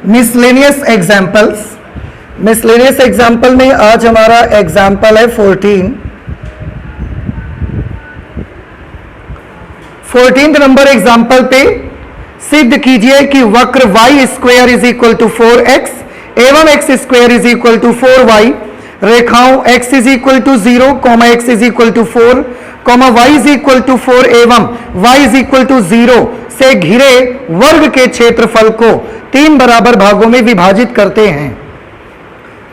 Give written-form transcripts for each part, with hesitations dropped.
Miscellaneous examples. Miscellaneous example में आज हमारा एग्जाम्पल है 14th नंबर एग्जाम्पल पे सिद्ध कीजिए कि वक्र y square is equal to 4x एवं x square is equal to 4y रेखाओं x is equal to 0, x is equal to 4, y is equal to 4 एवं y इज इक्वल टू 0 से घिरे वर्ग के क्षेत्रफल को 3 बराबर भागों में विभाजित करते हैं।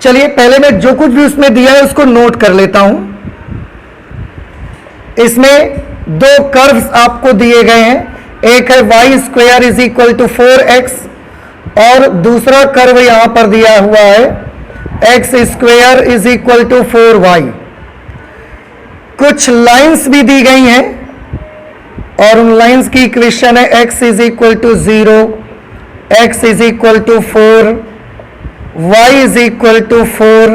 चलिए पहले मैं जो कुछ भी उसमें दिया है उसको नोट कर लेता हूं। इसमें दो कर्व्स आपको दिए गए हैं, एक है y square is equal to 4x और दूसरा कर्व यहां पर दिया हुआ है x square is equal to 4y। कुछ लाइंस भी दी गई हैं और उन लाइंस की इक्वेशन है x is equal to 0, x is equal to 4, y is equal to 4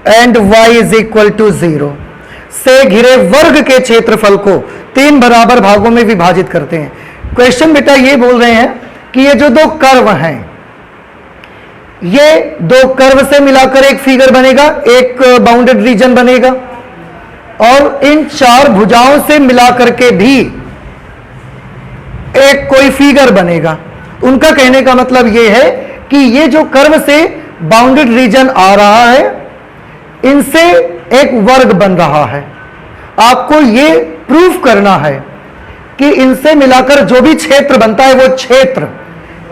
and y is equal to 0 से घिरे वर्ग के क्षेत्रफल को 3 बराबर भागों में विभाजित करते हैं। क्वेश्चन बेटा ये बोल रहे हैं कि ये जो दो कर्व हैं, ये दो कर्व से मिलाकर एक फिगर बनेगा, एक बाउंडेड रीजन बनेगा और इन चार भुजाओं से मिलाकर के भी एक कोई फिगर बनेगा। उनका कहने का मतलब यह है कि ये जो कर्व से बाउंडेड रीजन आ रहा है, इनसे एक वर्ग बन रहा है। आपको ये प्रूफ करना है कि इनसे मिलाकर जो भी क्षेत्र बनता है वो क्षेत्र,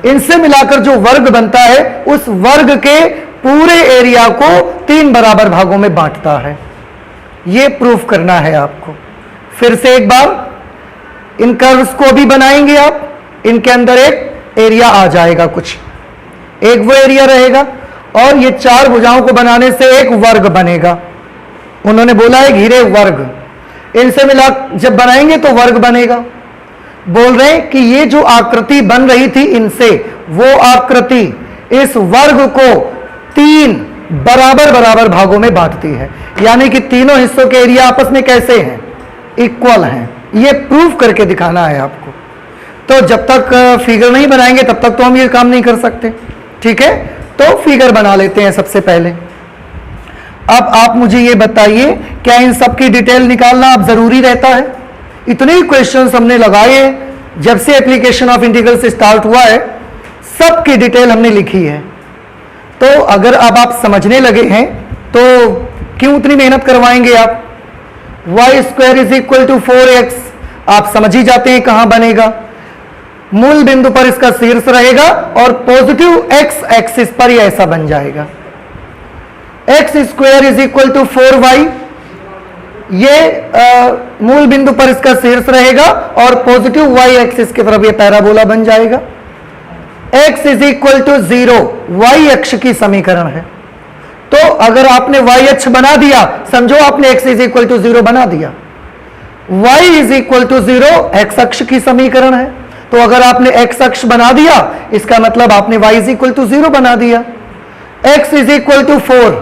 इनसे मिलाकर जो वर्ग बनता है उस वर्ग के पूरे एरिया को 3 बराबर भागों में बांटता है। ये प्रूफ करना है आपको। फिर से एक बार इन कर्व्स को भी बनाएंगे आप, इनके अंदर एक एरिया आ जाएगा, कुछ एक वो एरिया रहेगा और ये चार भुजाओं को बनाने से एक वर्ग बनेगा। उन्होंने बोला है घिरे वर्ग, इनसे मिला जब बनाएंगे तो वर्ग बनेगा। बोल रहे हैं कि ये जो आकृति बन रही थी इनसे, वो आकृति इस वर्ग को 3 बराबर बराबर भागों में बांटती है, यानी कि तीनों हिस्सों के एरिया आपस में कैसे हैं, इक्वल हैं। ये प्रूफ करके दिखाना है आपको। तो जब तक फिगर नहीं बनाएंगे तब तक तो हम ये काम नहीं कर सकते, ठीक है। तो फिगर बना लेते हैं सबसे पहले। अब आप मुझे ये बताइए, क्या इन सब की डिटेल निकालना अब जरूरी रहता है? इतने ही क्वेश्चंस हमने लगाए हैं जब से एप्लीकेशन ऑफ इंटीग्रल से स्टार्ट हुआ है, सब की डिटेल हमने लिखी है। तो अगर अब आप समझने लगे हैं तो क्यों उतनी मेहनत करवाएंगे आप? y square is equal to 4x आप समझ ही जाते हैं कहां बनेगा। मूल बिंदु पर इसका शीर्ष रहेगा और पॉजिटिव x एक्सिस पर यह ऐसा बन जाएगा। x square is equal to 4y, ये मूल बिंदु पर इसका शीर्ष रहेगा और पॉजिटिव y एक्सिस की तरफ ये पैराबोला बन जाएगा। x is equal to 0 y अक्ष की समीकरण है। तो अगर आपने y अक्ष बना दिया, समझो आपने x इज इक्वल टू 0 बना दिया, y is equal to 0 x अक्ष की समीकरण है। तो अगर आपने x अक्ष बना दिया, इसका मतलब आपने y इज इक्वल टू 0 बना दिया। x इज इक्वल टू 4,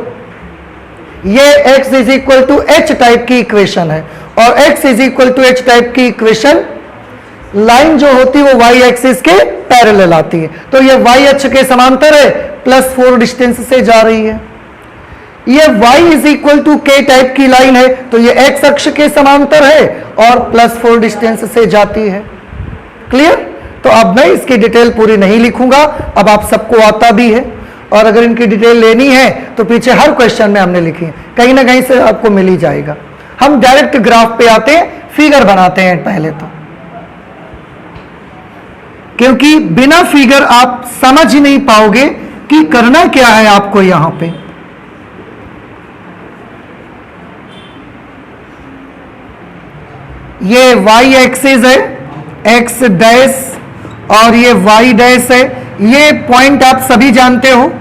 ये x is equal to h type की इक्वेशन है और x is equal to h type की इक्वेशन लाइन जो होती है वो y एक्सिस के पैरेलल आती है। तो ये y अक्ष के समांतर है, +4 डिस्टेंस से जा रही है। ये y is equal to k type की लाइन है, तो ये x अक्ष के समांतर है और +4 डिस्टेंस से जाती है। क्लियर? तो अब मैं इसकी डिटेल पूरी नहीं लिखूंगा, अब आप सबको आता भी है और अगर इनकी डिटेल लेनी है तो पीछे हर क्वेश्चन में हमने लिखी है, कहीं ना कहीं से आपको मिल ही जाएगा। हम डायरेक्ट ग्राफ पे आते हैं, फिगर बनाते हैं पहले तो, क्योंकि बिना फिगर आप समझ ही नहीं पाओगे कि करना क्या है आपको। यहां पे ये y एक्सिस है, x डैश और ये y डैश है। ये पॉइंट आप सभी जानते हो,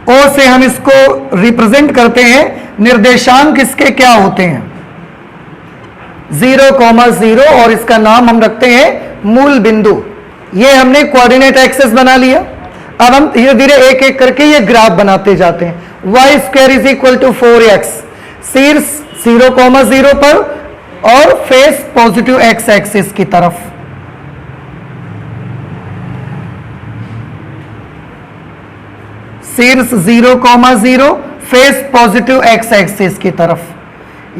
O से हम इसको रिप्रेजेंट करते हैं। निर्देशांक इसके क्या होते हैं? 0,0 और इसका नाम हम रखते हैं मूल बिंदु। ये हमने कोऑर्डिनेट एक्सिस बना लिया। अब हम धीरे धीरे एक एक करके ये ग्राफ बनाते जाते हैं। y square is equal to 4x, शीर्ष 0,0 पर और फेस पॉजिटिव x एक्सिस की तरफ। शीर्ष 0,0, फेस पॉजिटिव एक्स एक्सिस की तरफ।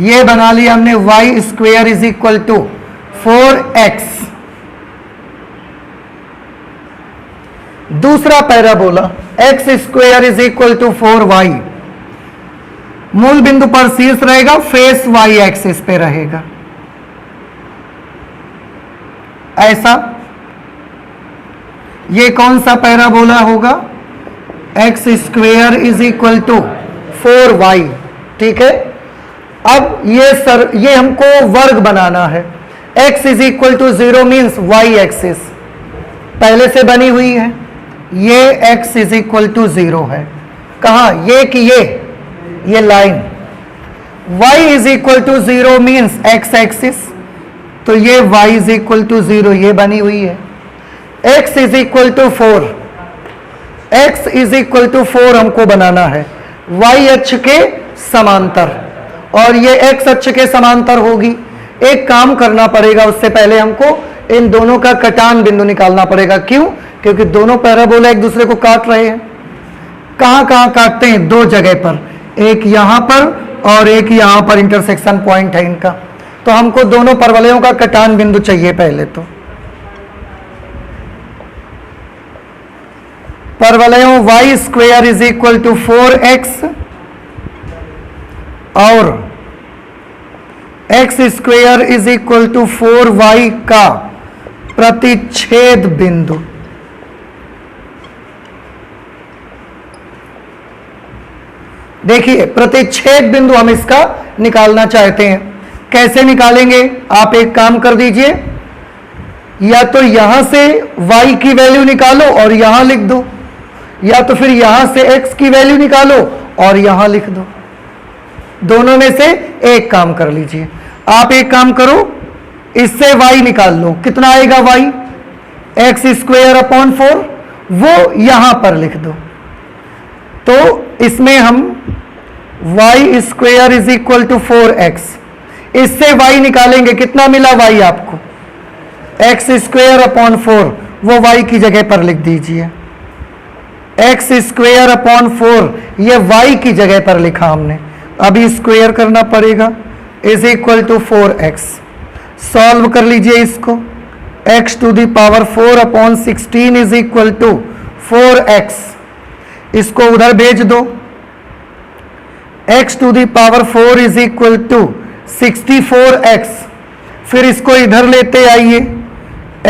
ये बना लिया हमने Y square is equal to 4x। दूसरा parabola X square is equal to 4y। मूल बिंदु पर शीर्ष रहेगा, फेस वाई एक्सिस पे रहेगा, ऐसा। ये कौन सा पैराबोला होगा? X square is equal to 4y। ठीक है। अब ये हमको वर्ग बनाना है। x is equal to 0 means Y axis पहले से बनी हुई है। ये x इज इक्वल टू 0 है। कहा? ये कि ये line. y is equal to 0 means x axis, तो ये y इज इक्वल टू 0 ये बनी हुई है। x is equal to 4, x is equal to 4 हमको बनाना है y अक्ष के समांतर, और ये x अक्ष के समांतर होगी। एक काम करना पड़ेगा, उससे पहले हमको इन दोनों का कटान बिंदु निकालना पड़ेगा। क्यों? क्योंकि दोनों पैराबोला एक दूसरे को काट रहे हैं। कहां कहां काटते हैं? दो जगह पर, एक यहां पर और एक यहां पर इंटरसेक्शन पॉइंट है इनका। तो हमको दोनों परवलयों का कटान बिंदु चाहिए। पहले तो परवलयों y square is equal to 4x और x square is equal to 4y का प्रतिच्छेद बिंदु। देखिए, प्रतिच्छेद बिंदु हम इसका निकालना चाहते हैं। कैसे निकालेंगे? आप एक काम कर दीजिए, या तो यहां से y की वैल्यू निकालो और यहां लिख दो, या तो फिर यहां से x की वैल्यू निकालो और यहां लिख दो। दोनों में से एक काम कर लीजिए। आप एक काम करो, इससे y निकाल लो। कितना आएगा y? एक्स स्क्वेयर अपॉन 4, वो यहां पर लिख दो। तो इसमें हम y square is equal to 4x, इससे y निकालेंगे। कितना मिला y आपको? एक्स स्क्वेयर अपॉन 4, वो y की जगह पर लिख दीजिए। एक्स स्क्वेयर अपॉन 4 ये y की जगह पर लिखा हमने। अभी स्क्वेयर करना पड़ेगा, is equal to 4x। Solve कर लीजिए इसको। x to the power 4 upon 16 is equal to 4x। इसको उधर भेज दो। x to the power 4 is equal to 64x। फिर इसको इधर लेते आइए।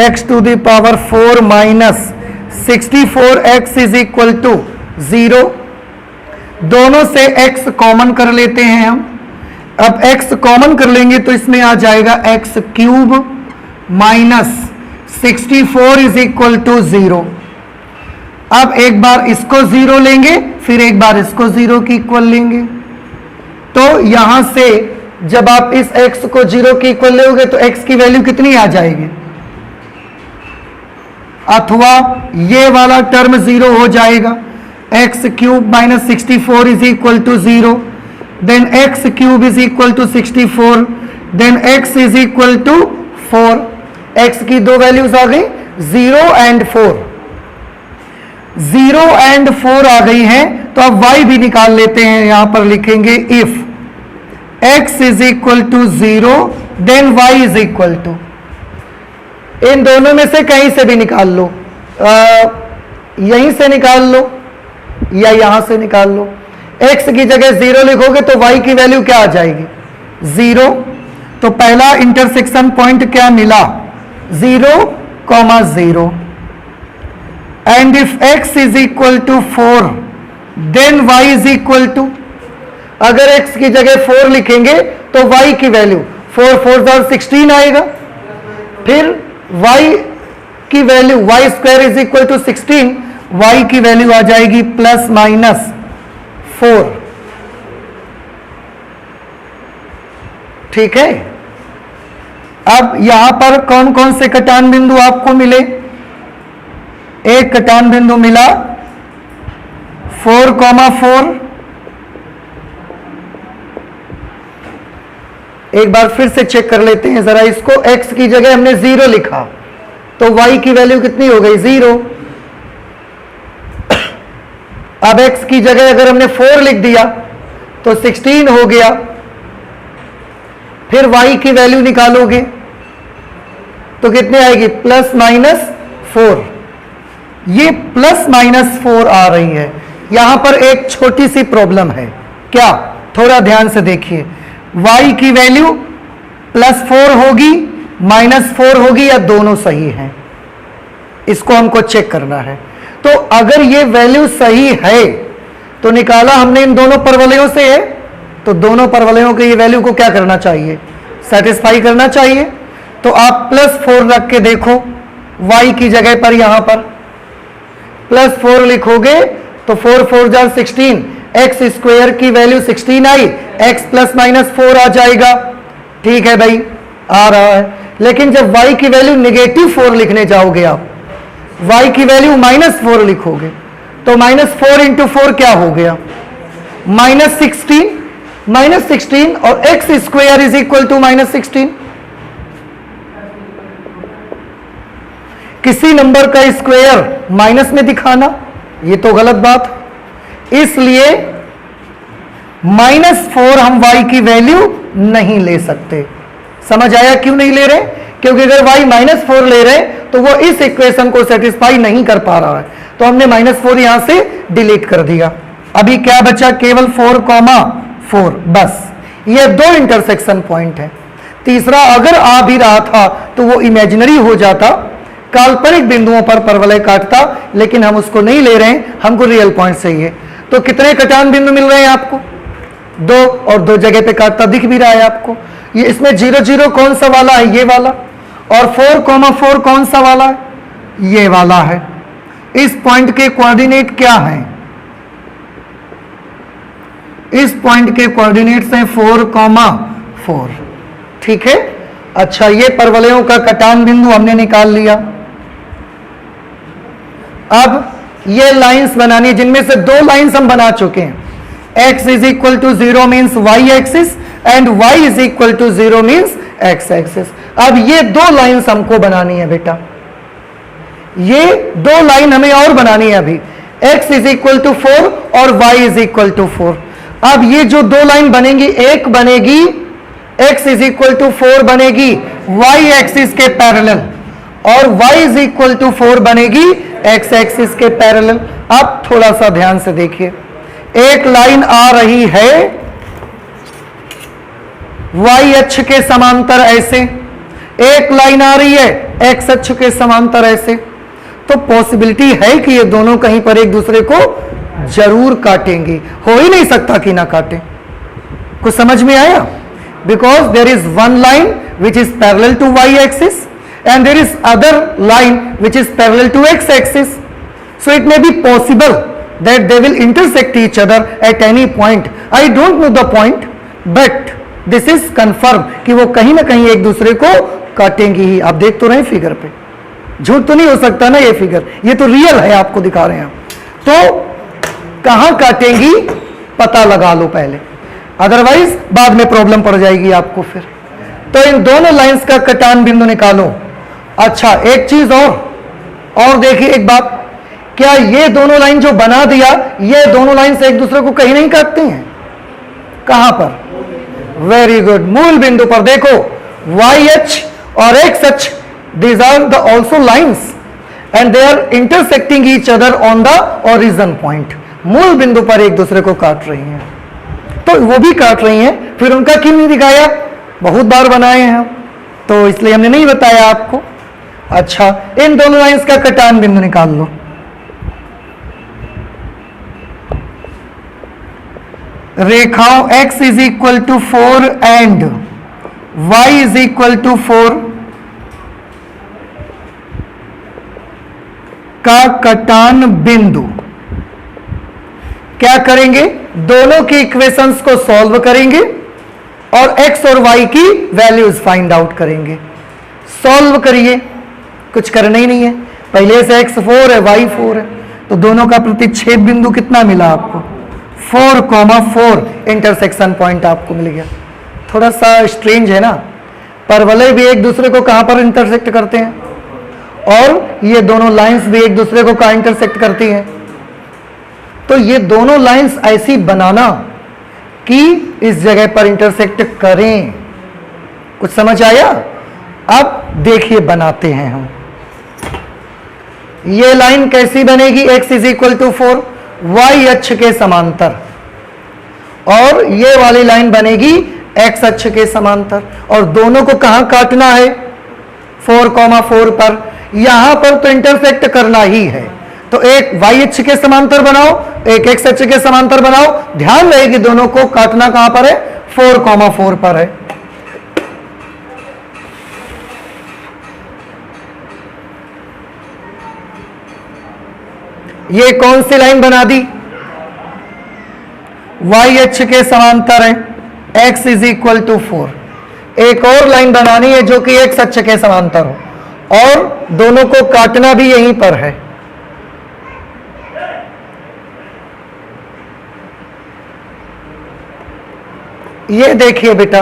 x to the power 4 minus 64x is equal to 0। दोनों से x कॉमन कर लेते हैं हम। अब x कॉमन कर लेंगे तो इसमें आ जाएगा x cube minus 64 is equal to 0। अब एक बार इसको 0 लेंगे, फिर एक बार इसको 0 की इक्वल लेंगे। तो यहां से जब आप इस x को 0 की इक्वल लोगे तो x की वैल्यू कितनी आ जाएगी? अथवा ये वाला टर्म 0 हो जाएगा। x cube minus 64 is equal to 0, then x cube is equal to 64, then x is equal to 4। x की दो वैल्यूज आ गई, 0 एंड 4। 0 एंड 4 आ गई हैं, तो अब y भी निकाल लेते हैं। यहां पर लिखेंगे if x is equal to 0 then y is equal to, इन दोनों में से कहीं से भी निकाल लो, यहीं से निकाल लो या यहां से निकाल लो। x की जगह 0 लिखोगे तो y की वैल्यू क्या आ जाएगी? 0। तो पहला इंटरसेक्शन पॉइंट क्या मिला? 0,0। And if x is equal to 4 then y is equal to, अगर x की जगह 4 लिखेंगे तो y की वैल्यू 4 4 16 आएगा। फिर y की value y square is equal to 16, y की वैल्यू आ जाएगी प्लस माइनस 4। ठीक है। अब यहां पर कौन कौन से कटान बिंदु आपको मिले? एक कटान बिंदु मिला 4,4। एक बार फिर से चेक कर लेते हैं जरा इसको। x की जगह हमने 0 लिखा तो y की वैल्यू कितनी हो गई? 0। अब x की जगह अगर हमने 4 लिख दिया तो 16 हो गया। फिर y की वैल्यू निकालोगे तो कितने आएगी, प्लस माइनस 4। ये प्लस माइनस 4 आ रही है। यहां पर एक छोटी सी प्रॉब्लम है, क्या, थोड़ा ध्यान से देखिए। y की वैल्यू प्लस 4 होगी, माइनस 4 होगी, या दोनों सही हैं, इसको हमको चेक करना है। तो अगर ये वैल्यू सही है तो निकाला हमने इन दोनों परवलयों से है, तो दोनों परवलयों के ये वैल्यू को क्या करना चाहिए, सेटिस्फाई करना चाहिए। तो आप प्लस 4 रख के देखो, y की जगह पर यहां पर प्लस 4 लिखोगे तो 4 4 जा 16, एक्स स्क्वायर की वैल्यू 16 आई, x प्लस माइनस 4 आ जाएगा। ठीक है भाई, आ रहा है। लेकिन जब y की वैल्यू नेगेटिव 4 लिखने जाओगे, आप y की वैल्यू माइनस 4 लिखोगे तो माइनस 4 इंटू 4 क्या हो गया, माइनस 16 और X square is equal to minus 16। किसी नंबर का स्क्वायर माइनस में दिखाना ये तो गलत बात है, इसलिए माइनस 4 हम y की वैल्यू नहीं ले सकते। समझ आया क्यों नहीं ले रहे, क्योंकि अगर y माइनस 4 ले रहे तो वो इस इक्वेशन को सेटिस्फाई नहीं कर पा रहा है, तो हमने माइनस 4 यहां से डिलीट कर दिया। अभी क्या बचा, केवल 4,4, बस। ये दो इंटरसेक्शन पॉइंट है। तीसरा अगर आ भी रहा था तो वो इमेजिनरी हो जाता, काल्पनिक बिंदुओं पर परवलय काटता, लेकिन हम उसको नहीं ले रहे हैं, हमको रियल पॉइंट चाहिए। तो कितने कटान बिंदु मिल रहे हैं आपको, 2, और 2 जगह पे काटता दिख भी रहा है आपको। ये इसमें 0 0 कौन सा वाला है, ये वाला, और 4,4 कौन सा वाला है, ये वाला है। इस पॉइंट के कोऑर्डिनेट क्या हैं, इस पॉइंट के कोऑर्डिनेट्स हैं 4,4। ठीक है, अच्छा, ये परवलयों का कटान बिंदु हमने निकाल लिया। अब ये लाइंस बनानी, जिनमें से 2 लाइंस हम बना चुके हैं। x is equal to 0 means y axis and y is equal to 0 means x axis. अब ये 2 लाइंस हमको बनानी है बेटा, ये 2 लाइन हमें और बनानी है अभी। x इज इक्वल टू 4 और y इज इक्वल टू 4। अब ये जो 2 लाइन बनेंगी, एक बनेगी x इज इक्वल टू 4 बनेगी y एक्सिस के पैरेलल, और y इज इक्वल टू 4 बनेगी x एक्सिस के पैरेलल। अब थोड़ा सा ध्यान से देखिए, एक लाइन आ रही है y अक्ष के समांतर ऐसे, एक लाइन आ रही है x अक्ष के समांतर ऐसे। तो पॉसिबिलिटी है कि ये दोनों कहीं पर एक दूसरे को जरूर काटेंगी, हो ही नहीं सकता कि ना काटें। कुछ समझ में आया? Because there is one line which is parallel to y axis and there is other line which is parallel to x axis, so it may be possible that they will intersect each other at any point. I don't know the point, but this is confirmed कि वो कहीं ना कहीं एक दूसरे को काटेंगी ही। आप देख तो रहे हैं फिगर पे, झूठ तो नहीं हो सकता ना, ये फिगर, ये तो रियल है, आपको दिखा रहे हैं हम। तो कहां काटेंगी पता लगा लो पहले, अदरवाइज बाद में प्रॉब्लम पड़ जाएगी आपको फिर। तो इन दोनों लाइंस का कटान बिंदु निकालो। अच्छा, एक चीज और देखिए एक बात, क्या ये दोनों लाइन जो बना दिया, ये दोनों लाइन से एक दूसरे को कहीं नहीं काटती हैं? कहां पर? वेरी गुड, मूल बिंदु पर। देखो y अक्ष और x अक्ष, these are the also lines and they are intersecting each other on the origin point. मूल बिंदु पर एक दूसरे को काट रही हैं, तो वो भी काट रही हैं, फिर उनका क्यों नहीं दिखाया? बहुत बार बनाए हैं हम, तो इसलिए हमने नहीं बताया आपको। अच्छा, इन दोनों लाइंस का कटान बिंदु निकाल लो। रेखाओं x is equal to 4 and y is equal to 4 का कटान बिंदु क्या करेंगे? दोनों की इक्वेशंस को सॉल्व करेंगे और x और y की वैल्यूज फाइंड आउट करेंगे। सॉल्व करिए, कुछ करना ही नहीं है, पहले से x 4 है y 4 है, तो दोनों का प्रतिच्छेद बिंदु कितना मिला आपको? 4,4 इंटरसेक्शन पॉइंट आपको मिल गया। थोड़ा सा स्ट्रेंज है ना, परवलय भी एक दूसरे को कहां पर इंटरसेक्ट करते हैं, और ये दोनों लाइंस भी एक दूसरे को कहां इंटरसेक्ट करती हैं? तो ये दोनों लाइंस ऐसी बनाना कि इस जगह पर इंटरसेक्ट करें। कुछ समझ आया? अब देखिए बनाते हैं हम। ये लाइन कैसी बनेगी? x is equal to 4, y अक्ष के समांतर, और ये वाली लाइन बनेगी x अक्ष के समांतर, और दोनों को कहां काटना है? 4,4 पर। यहां पर तो इंटरसेक्ट करना ही है, तो एक y अक्ष के समांतर बनाओ, एक x अक्ष के समांतर बनाओ। ध्यान रहे कि दोनों को काटना कहां पर है? 4,4 पर है। ये कौन सी लाइन बना दी? y अक्ष के समांतर है, x इज इक्वल टू 4। एक और लाइन बनानी है जो कि x अक्ष के समांतर हो, और दोनों को काटना भी यहीं पर है। ये देखिए बेटा,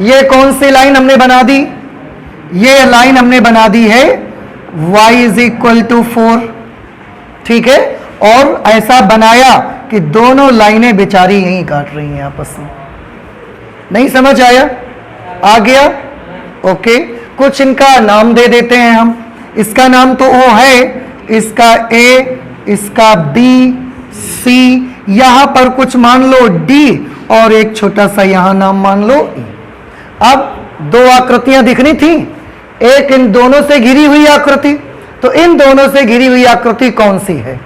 ये कौन सी लाइन हमने बना दी? ये लाइन हमने बना दी है y इज इक्वल टू 4, ठीक है। और ऐसा बनाया कि दोनों लाइनें बेचारी यहीं काट रही हैं आपस में। नहीं समझ आया? आ गया? ओके। कुछ इनका नाम दे देते हैं हम। इसका नाम तो O है, इसका A, इसका B, C, यहां पर कुछ मान लो D, और एक छोटा सा यहां नाम मान लो E। अब दो आकृतियां दिखनी थी, एक इन दोनों से घिरी हुई आकृति, तो इन दोनों से घिरी हुई आकृति कौन सी है?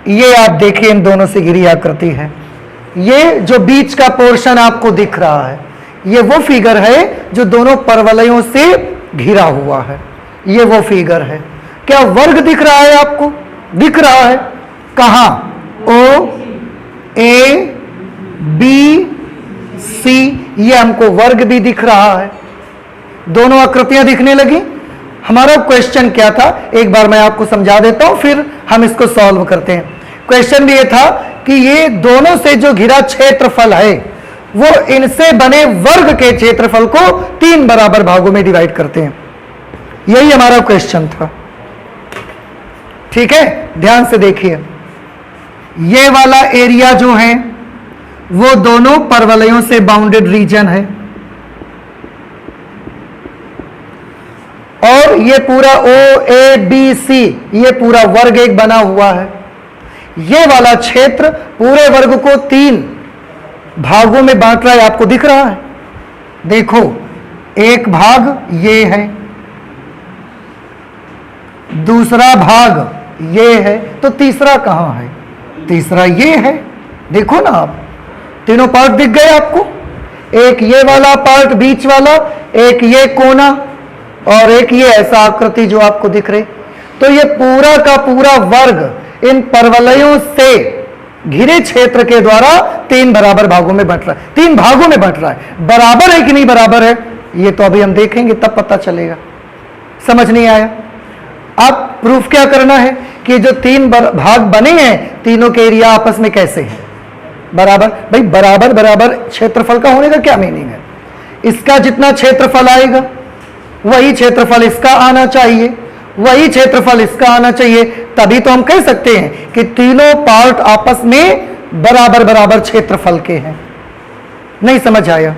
ये आप देखिए, इन दोनों से घिरी आकृति है। ये जो बीच का पोर्शन आपको दिख रहा है, ये वो फिगर है जो दोनं परवलयों से घिरा हुआ है। ये वो फिगर है। क्या वर्ग दिख रहा है आपको? दिख रहा है। कहां? O, A, B, C, ये हमको वर्ग भी दिख रहा है। दोनों आकृतियां दिखने लगी। हमारा क्वेश्चन क्या था, एक बार मैं आपको समझा देता हूं, फिर हम इसको सॉल्व करते हैं। क्वेश्चन भी ये था कि ये दोनों से जो घिरा क्षेत्रफल है, वो इनसे बने वर्ग के क्षेत्रफल को 3 बराबर भागों में डिवाइड करते हैं। यही हमारा क्वेश्चन था, ठीक है। ध्यान से देखिए, ये वाला एरिया जो है वो दोनों परवलयों से बाउंडेड रीजन है, और ये पूरा OABC, ये पूरा वर्ग एक बना हुआ है। ये वाला क्षेत्र पूरे वर्ग को 3 भागों में बांट रहा है। आपको दिख रहा है? देखो, एक भाग ये है, दूसरा भाग ये है, तो तीसरा कहां है? तीसरा ये है। देखो ना, आप तीनों पार्ट दिख गए आपको। एक ये वाला पार्ट बीच वाला, एक ये कोना, और एक ये ऐसा आकृति जो आपको दिख रही। तो ये पूरा का पूरा वर्ग इन परवलयों से घिरे क्षेत्र के द्वारा 3 बराबर भागों में बंट रहा है। 3 भागों में बंट रहा है। बराबर है कि नहीं बराबर है, ये तो अभी हम देखेंगे, तब पता चलेगा। समझ नहीं आया? अब प्रूफ क्या करना है कि जो 3 भाग बने हैं, तीनों के एरिया आपस में कैसे हैं? बराबर। भाई बराबर बराबर क्षेत्रफल का होने का क्या मीनिंग है? इसका जितना क्षेत्रफल आएगा वही क्षेत्रफल इसका आना चाहिए, वही क्षेत्रफल इसका आना चाहिए। तभी तो हम कह सकते हैं कि तीनों पार्ट आपस में बराबर बराबर क्षेत्रफल के हैं। नहीं समझ आया?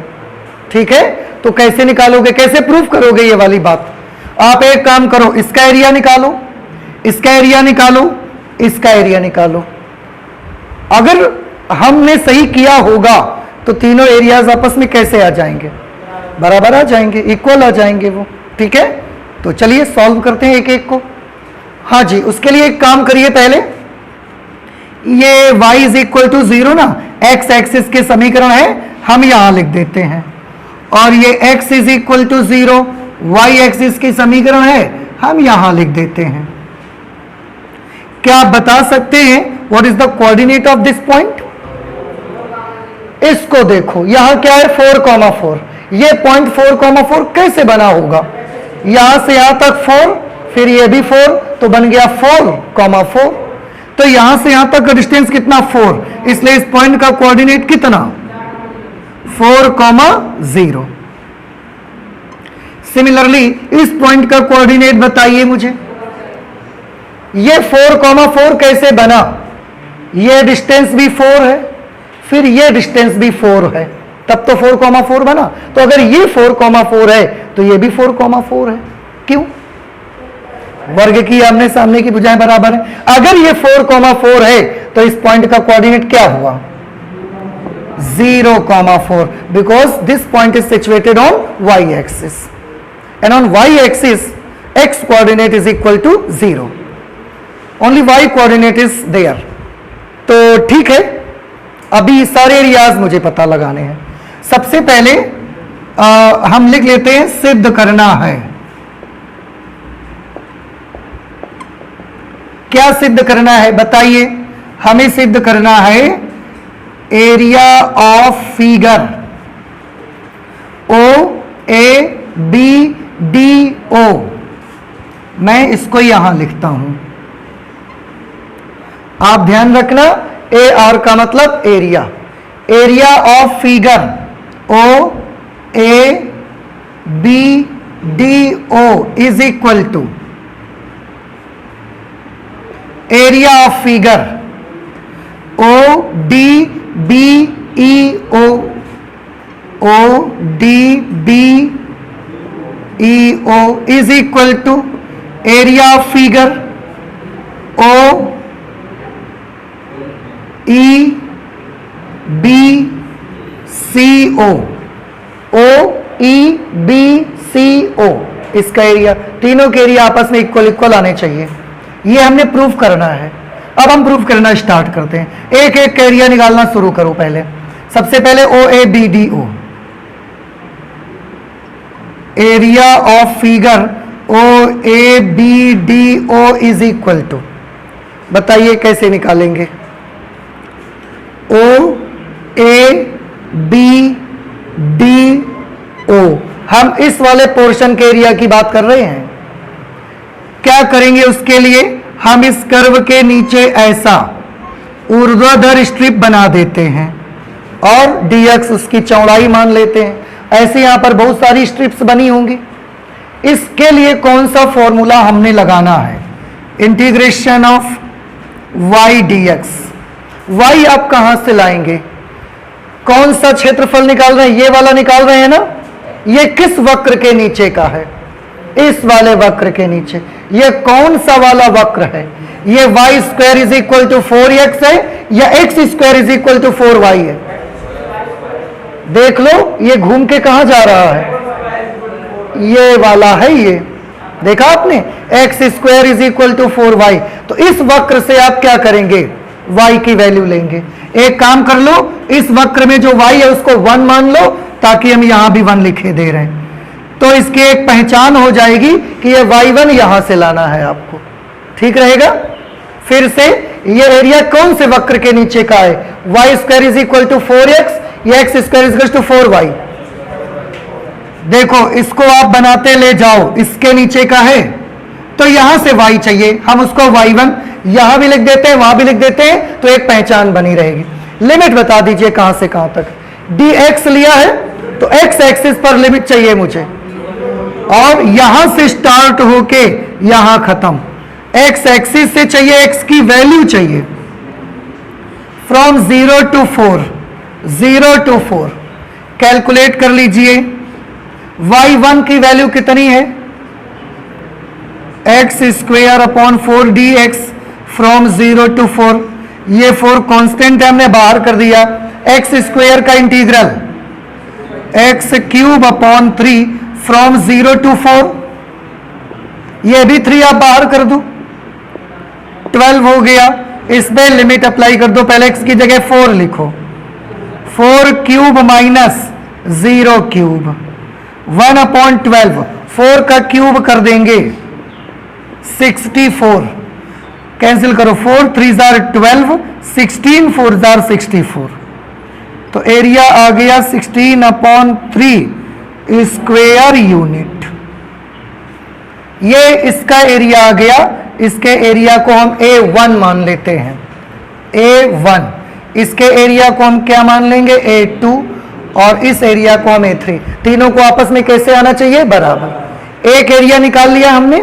ठीक है। तो कैसे निकालोगे, कैसे प्रूफ करोगे ये वाली बात? आप एक काम करो, इसका एरिया निकालो, इसका एरिया निकालो, इसका एरिया निकालो। अगर हमने सही किया होगा तो तीनों एरियाज आपस में कैसे आ जाएंगे? बराबर आ जाएंगे, इक्वल आ जाएंगे वो। ठीक है। तो चलिए सॉल्व करते हैं एक एक को। हाँ जी, उसके लिए एक काम करिए, पहले ये y इज इक्वल टू 0 ना, x एक्सिस के समीकरण है, हम यहां लिख देते हैं। और ये x is equal to 0 y axis की समीकरण है, हम यहां लिख देते हैं। क्या आप बता सकते हैं what is the coordinate of this point? इसको देखो, यहां क्या है? 4,4। ये पॉइंट 4,4 कैसे बना होगा? यहां से यहां तक 4, फिर ये भी 4, तो बन गया 4,4। तो यहां से यहां तक का डिस्टेंस कितना? 4। इसलिए इस पॉइंट का कोऑर्डिनेट कितना? 4,0। सिमिलरली इस पॉइंट का कोऑर्डिनेट बताइए मुझे। ये 4,4 कैसे बना? ये डिस्टेंस भी 4 है, फिर ये डिस्टेंस भी 4 है, तब तो 4,4 बना। तो अगर ये 4,4 है तो ये भी 4,4 है। क्यों? वर्ग की आमने सामने की भुजाएं बराबर है। अगर ये 4,4 है तो इस पॉइंट का कोऑर्डिनेट क्या हुआ? 0,4, because this point is situated on y axis and on y एक्सिस x coordinate is equal to 0, only y coordinate is there. तो ठीक है, अभी सारे एरियाज मुझे पता लगाने हैं। सबसे पहले हम लिख लेते हैं सिद्ध करना है। क्या सिद्ध करना है बताइए? हमें सिद्ध करना है एरिया ऑफ फिगर OABDO। मैं इसको यहां लिखता हूं, आप ध्यान रखना, AR का मतलब area. Area of figure OABDO is equal to area of figure ODBEO is equal to area of figure OEBCO इसका एरिया, तीनों के एरिया आपस में इक्वल इक्वल आने चाहिए। ये हमने प्रूफ करना है। अब हम प्रूफ करना स्टार्ट करते हैं। एक एक एरिया निकालना शुरू करो। पहले सबसे पहले OABDO, area of figure OABDO is equal to, बताइए कैसे निकालेंगे? OABDO, हम इस वाले पोर्शन के एरिया की बात कर रहे हैं। क्या करेंगे उसके लिए? हम इस कर्व के नीचे ऐसा ऊर्ध्वाधर स्ट्रिप बना देते हैं और dx उसकी चौड़ाई मान लेते हैं। ऐसे यहां पर बहुत सारी स्ट्रिप्स बनी होंगी। इसके लिए कौन सा फॉर्मूला हमने लगाना है? Integration of y dx। y आप कहां से लाएंगे? कौन सा क्षेत्रफल निकाल रहे हैं? ये वाला निकाल रहे हैं ना? ये किस वक्र के नीचे का है? इस वाले वक्र के नीचे। ये कौन सा वाला वक्र है? ये y square is equal to 4x है या x square is equal to 4y है? देख लो ये घूम के कहां जा रहा है? ये वाला है। ये देखा आपने, x square is equal to 4y। तो इस वक्र से आप क्या करेंगे? y की वैल्यू लेंगे। एक काम कर लो, इस वक्र में जो y है उसको 1 मान लो, ताकि हम यहां भी 1 लिखे दे रहे हैं। तो इसकी एक पहचान हो जाएगी कि ये y1 यहां से लाना है आपको। ठीक रहेगा? फिर से ये एरिया कौन से वक्र के नीचे का है? y square is equal to 4x या x square is equal to 4y। देखो इसको आप बनाते ले जाओ, इसके नीचे का है तो यहां से y चाहिए, हम उसको y1 यहां भी लिख देते हैं, वहां भी लिख देते हैं, तो एक पहचान बनी रहेगी। लिमिट बता दीजिए कहां से कहां तक। dx लिया है तो x एक्सिस पर लिमिट चाहिए मुझे, और यहां से स्टार्ट होके यहां खत्म। x एक्सिस से चाहिए, x की वैल्यू चाहिए फ्रॉम 0 to 4। कैलकुलेट कर लीजिए y1 की वैल्यू कितनी है? x square upon 4 dx from 0 to 4। ये 4 कांस्टेंट है, हमने बाहर कर दिया। x स्क्वेयर का integral x cube upon 3 from 0 to 4। ये भी 3 आप बाहर कर दो, 12 हो गया। इसमें लिमिट अप्लाई कर दो। पहले x की जगह 4 लिखो, 4 क्यूब माइनस 0 क्यूब 1 अपॉन 12। 4 का क्यूब कर देंगे 64, कैंसिल करो, 4 3 जार 12, 16 4 जार 64। तो एरिया आ गया 16 अपॉन 3 स्क्वायर यूनिट। ये इसका एरिया आ गया। इसके एरिया को हम A1 मान लेते हैं, A1। इसके एरिया को हम क्या मान लेंगे? A2, और इस एरिया को हम A3। तीनों को आपस में कैसे आना चाहिए? बराबर। एक एरिया निकाल लिया हमने।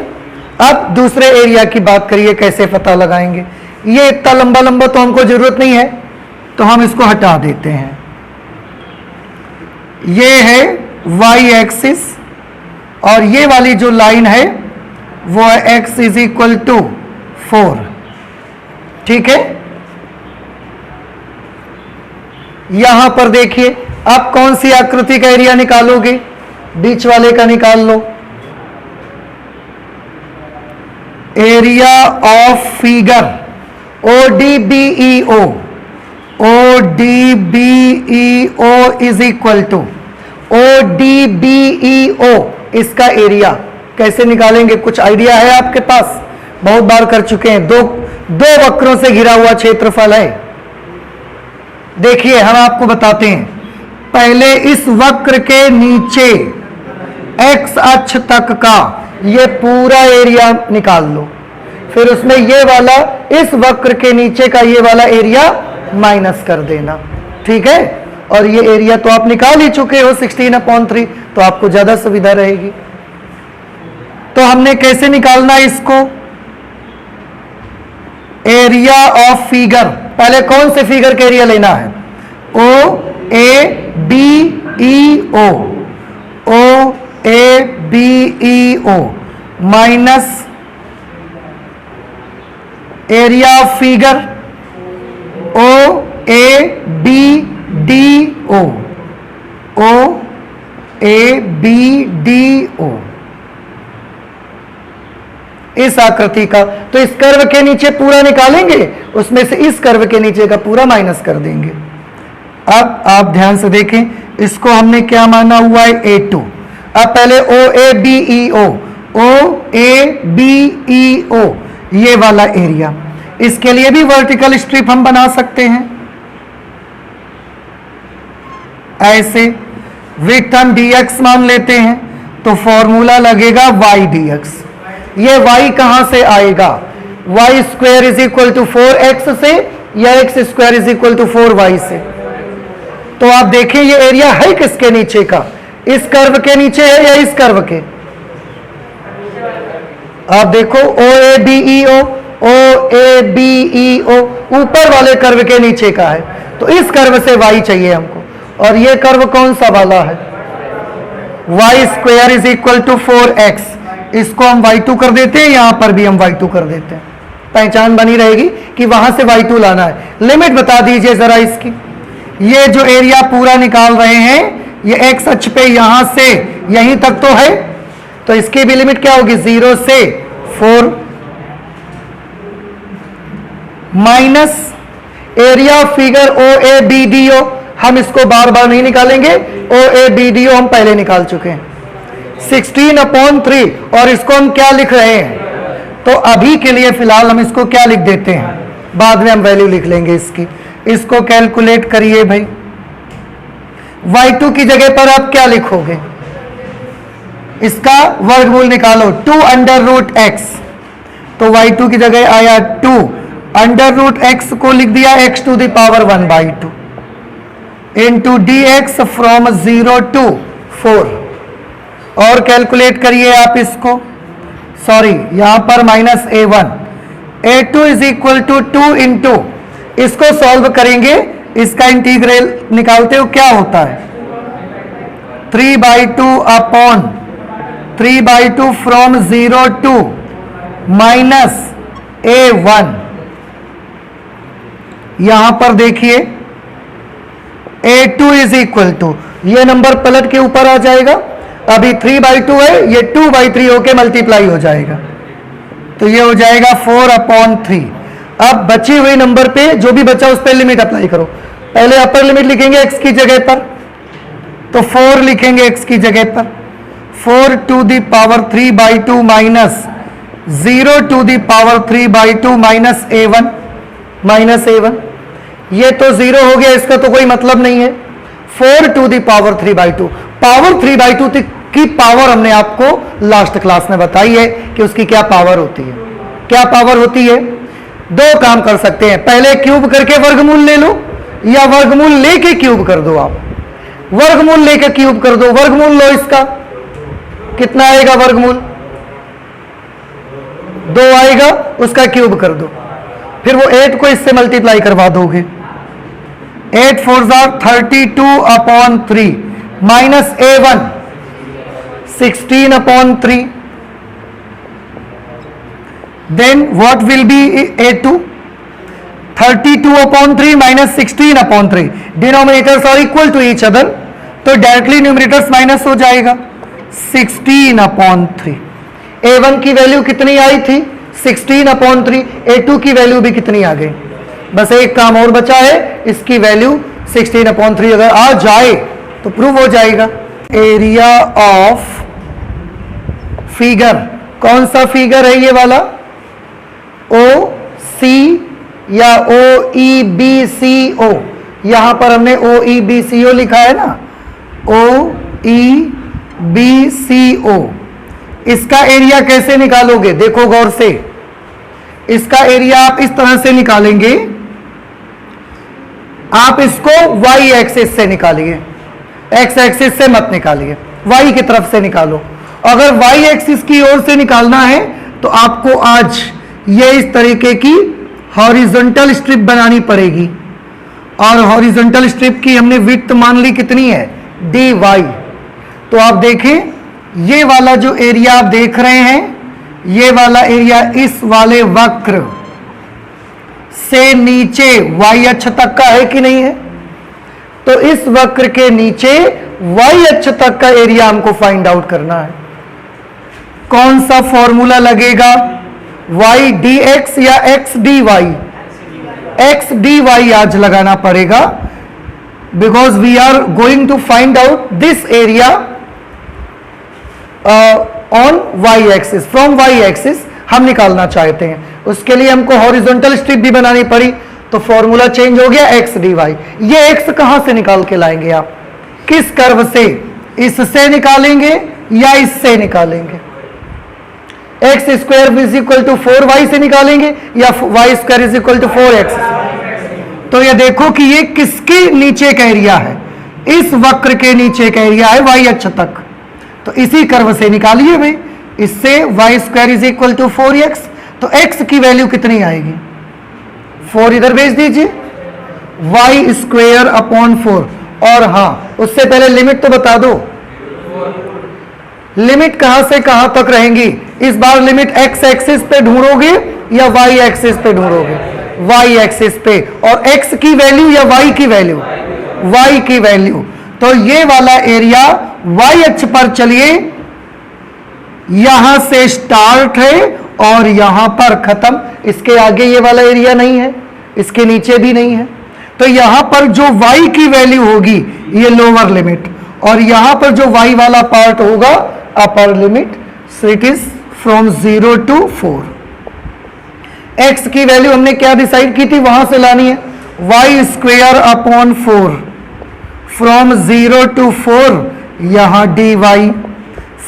अब दूसरे एरिया की बात करिए, कैसे पता लगाएंगे? ये इतना लंबा लंबा तो हमको जरूरत नहीं है, तो हम इसको हटा देते हैं। ये है y एक्सिस और ये वाली जो लाइन है वो है x इज इक्वल टू 4। ठीक है, यहां पर देखिए आप कौन सी आकृति का एरिया निकालोगे, बीच वाले का निकाल लो। Area of figure ODBEO, ODBEO is equal to ODBEO, इसका एरिया कैसे निकालेंगे, कुछ आइडिया है आपके पास? बहुत बार कर चुके हैं। दो वक्रों से घिरा हुआ क्षेत्रफल है। देखिए हम आपको बताते हैं, पहले इस वक्र के नीचे x अक्ष तक का ये पूरा एरिया निकाल लो, फिर उसमें ये वाला इस वक्र के नीचे का ये वाला एरिया माइनस कर देना। ठीक है, और ये एरिया तो आप निकाल ही चुके हो 16/3, तो आपको ज्यादा सुविधा रहेगी। तो हमने कैसे निकालना इसको, एरिया ऑफ फिगर, पहले कौन से फिगर का एरिया लेना है, OABEO, OABEO minus area of figure OABDO, OABDO, इस आकृति का। तो इस कर्व के नीचे पूरा निकालेंगे, उसमें से इस कर्व के नीचे का पूरा माइनस कर देंगे। अब आप ध्यान से देखें, इसको हमने क्या माना हुआ है, A2। अब पहले OABEO ये वाला एरिया, इसके लिए भी वर्टिकल स्ट्रिप हम बना सकते हैं ऐसे। विड्थ हम dx मान लेते हैं, तो फॉर्मूला लगेगा y dx। ये y कहां से आएगा, y square is equal to 4x से या x square is equal to 4y से। तो आप देखें ये एरिया है किसके नीचे का, इस कर्व के नीचे है या इस कर्व के? आप देखो OABEO, OABEO ऊपर वाले कर्व के नीचे का है, तो इस कर्व से y चाहिए हमको। और ये कर्व कौन सा वाला है, y square is equal to 4x। इसको हम y2 कर देते हैं, यहां पर भी हम y2 कर देते हैं, पहचान बनी रहेगी कि वहां से y2 लाना है। लिमिट बता दीजिए जरा इसकी। ये जो एरिया पूरा निकाल रहे हैं, ये x अक्ष पे यहां से यहीं तक तो है, तो इसकी भी लिमिट क्या होगी, 0 से 4 minus area of figure OABDO। हम इसको बार बार नहीं निकालेंगे, OABDO हम पहले निकाल चुके हैं, 16/3। और इसको हम क्या लिख रहे हैं, तो अभी के लिए फिलहाल हम इसको क्या लिख देते हैं, बाद में हम वैल्यू लिख लेंगे इसकी। इसको कैलकुलेट करिए भाई, y2 की जगह पर आप क्या लिखोगे, इसका वर्गमूल निकालो, 2√x। तो y2 की जगह आया 2√x को लिख दिया x to the power 1/2 into dx from 0 to 4। और कैलकुलेट करिए आप इसको, सॉरी यहां पर -a1, a2 is equal to 2 into, इसको सॉल्व करेंगे, इसका इंटीग्रल निकालते हो क्या होता है, 3/2 फ्रॉम 0 to -a1। यहां पर देखिए a2 इज इक्वल टू, ये नंबर पलट के ऊपर आ जाएगा, अभी 3/2 है, ये 2/3 होके मल्टीप्लाई हो जाएगा, तो ये हो जाएगा 4/3। अब बची हुई नंबर पे जो भी बचा उस पर लिमिट अप्लाई करो। पहले अपर लिमिट लिखेंगे x की जगह पर, तो 4 लिखेंगे x की जगह पर, 4 to the power 3/2 minus 0 to the power 3/2 -a1। ये तो 0 हो गया, इसका तो कोई मतलब नहीं है। 4 टू द पावर 3/2, पावर 3/2 की पावर हमने आपको लास्ट क्लास में बताई है कि उसकी क्या पावर होती है। क्या पावर होती है, दो काम कर सकते हैं, पहले क्यूब करके वर्गमूल ले लो, या वर्गमूल लेके क्यूब कर दो। आप वर्गमूल लेके क्यूब कर दो, वर्गमूल लो, इसका कितना आएगा, वर्गमूल 2 आएगा, उसका क्यूब कर दो। फिर वो 8 को इससे मल्टीप्लाई करवा दोगे। 8 4 32/3 minus A1 16/3, then what will be A2? 32/3 minus 16/3, denominators are equal to each other, तो डायरेक्टली न्यूमरेटर्स माइनस हो जाएगा। 16/3, A1 की वैल्यू कितनी आई थी 16/3, A2 की वैल्यू भी कितनी आ गई, बस एक काम और बचा है, इसकी वैल्यू 16/3 अगर आ जाए तो प्रूव हो जाएगा। एरिया ऑफ फिगर, कौन सा फिगर है ये वाला, OC या OEBCO, यहां पर हमने OEBCO लिखा है ना, OEBCO। इसका एरिया कैसे निकालोगे, देखो गौर से, इसका एरिया आप इस तरह से निकालेंगे, आप इसको y एक्सिस से निकालिए, x एक्सिस से मत निकालिए, y की तरफ से निकालो। अगर y एक्सिस की ओर से निकालना है तो आपको आज ये इस तरीके की हॉरिजॉन्टल स्ट्रिप बनानी पड़ेगी, और हॉरिजॉन्टल स्ट्रिप की हमने विड्थ मान ली कितनी है dy। तो आप देखें ये वाला जो एरिया आप देख रहे हैं, ये वाला एरिया इस वाले वक्र से नीचे y अक्ष तक का है कि नहीं है, तो इस वक्र के नीचे y अक्ष तक का एरिया हमको फाइंड आउट करना है। कौन सा फॉर्मूला लगेगा, y dx या x dy, x dy आज लगाना पड़ेगा, because we are going to find out this area on y axis, from y axis हम निकालना चाहते हैं, उसके लिए हमको हॉरिजॉन्टल स्ट्रिप भी बनानी पड़ी, तो फॉर्मूला चेंज हो गया x dy। ये x कहां से निकाल के लाएंगे आप, किस कर्व से, इससे निकालेंगे या इससे निकालेंगे, x square is equal to 4y से निकालेंगे या y square is equal to 4x। तो ये देखो कि ये किसके नीचे का एरिया है, इस वक्र के नीचे का एरिया है y अक्ष तक, तो इसी कर्व से निकालिए भाई, इससे y square is equal to 4x, तो x की वैल्यू कितनी आएगी, 4 इधर भेज दीजिए, y स्क्वायर अपॉन 4, और हाँ उससे पहले लिमिट तो बता दो, लिमिट कहां से कहां तक रहेंगी, इस बार लिमिट x एक्सिस पे ढूंढोगे या y एक्सिस पे ढूंढोगे, y एक्सिस पे, और x की वैल्यू या y की वैल्यू, y की वैल्यू, तो ये वाला एरिया y अक्ष पर चलिए, यहां से स्टार्ट है और यहां पर खत्म, इसके आगे ये वाला एरिया नहीं है, इसके नीचे भी नहीं है, तो यहां पर जो y की वैल्यू होगी ये लोअर लिमिट, और यहां पर जो y वाला पार्ट होगा upper limit, so it is from 0 to 4। x की वैल्यू हमने क्या डिसाइड की थी, वहां से लानी है, y square upon 4, from 0 to 4 यहां dy,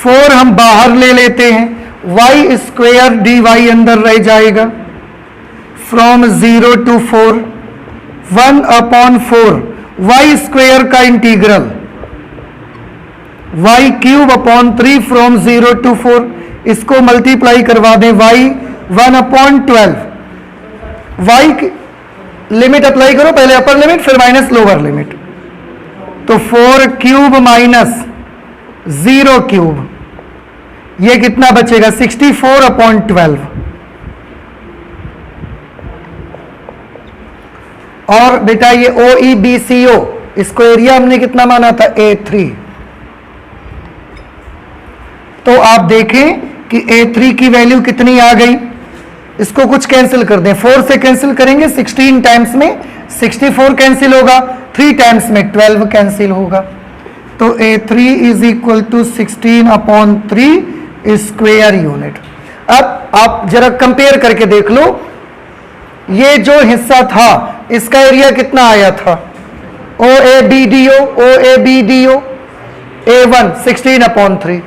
4 हम बाहर ले लेते हैं, y स्क्वायर dy अंदर रह जाएगा, फ्रॉम 0 to 4 1/4 y स्क्वायर का integral y cube upon 3 from 0 to 4, इसको मल्टीप्लाई करवा दें, y 1/12, y लिमिट अप्लाई करो, पहले अपर लिमिट फिर माइनस लोअर लिमिट, तो 4 क्यूब माइनस 0 क्यूब, ये कितना बचेगा 64/12, और बेटा ये OEBCO, इसको एरिया हमने कितना माना था A3, तो आप देखें कि A3 की वैल्यू कितनी आ गई, इसको कुछ कैंसिल कर दें, 4 से कैंसिल करेंगे, 16 टाइम्स में 64 कैंसिल होगा, 3 टाइम्स में 12 कैंसिल होगा, तो A3 is equal to 16/3 square unit. अब आप जरा कंपेयर करके देख लो, ये जो हिस्सा था इसका एरिया कितना आया था, OABDO A1 16/3,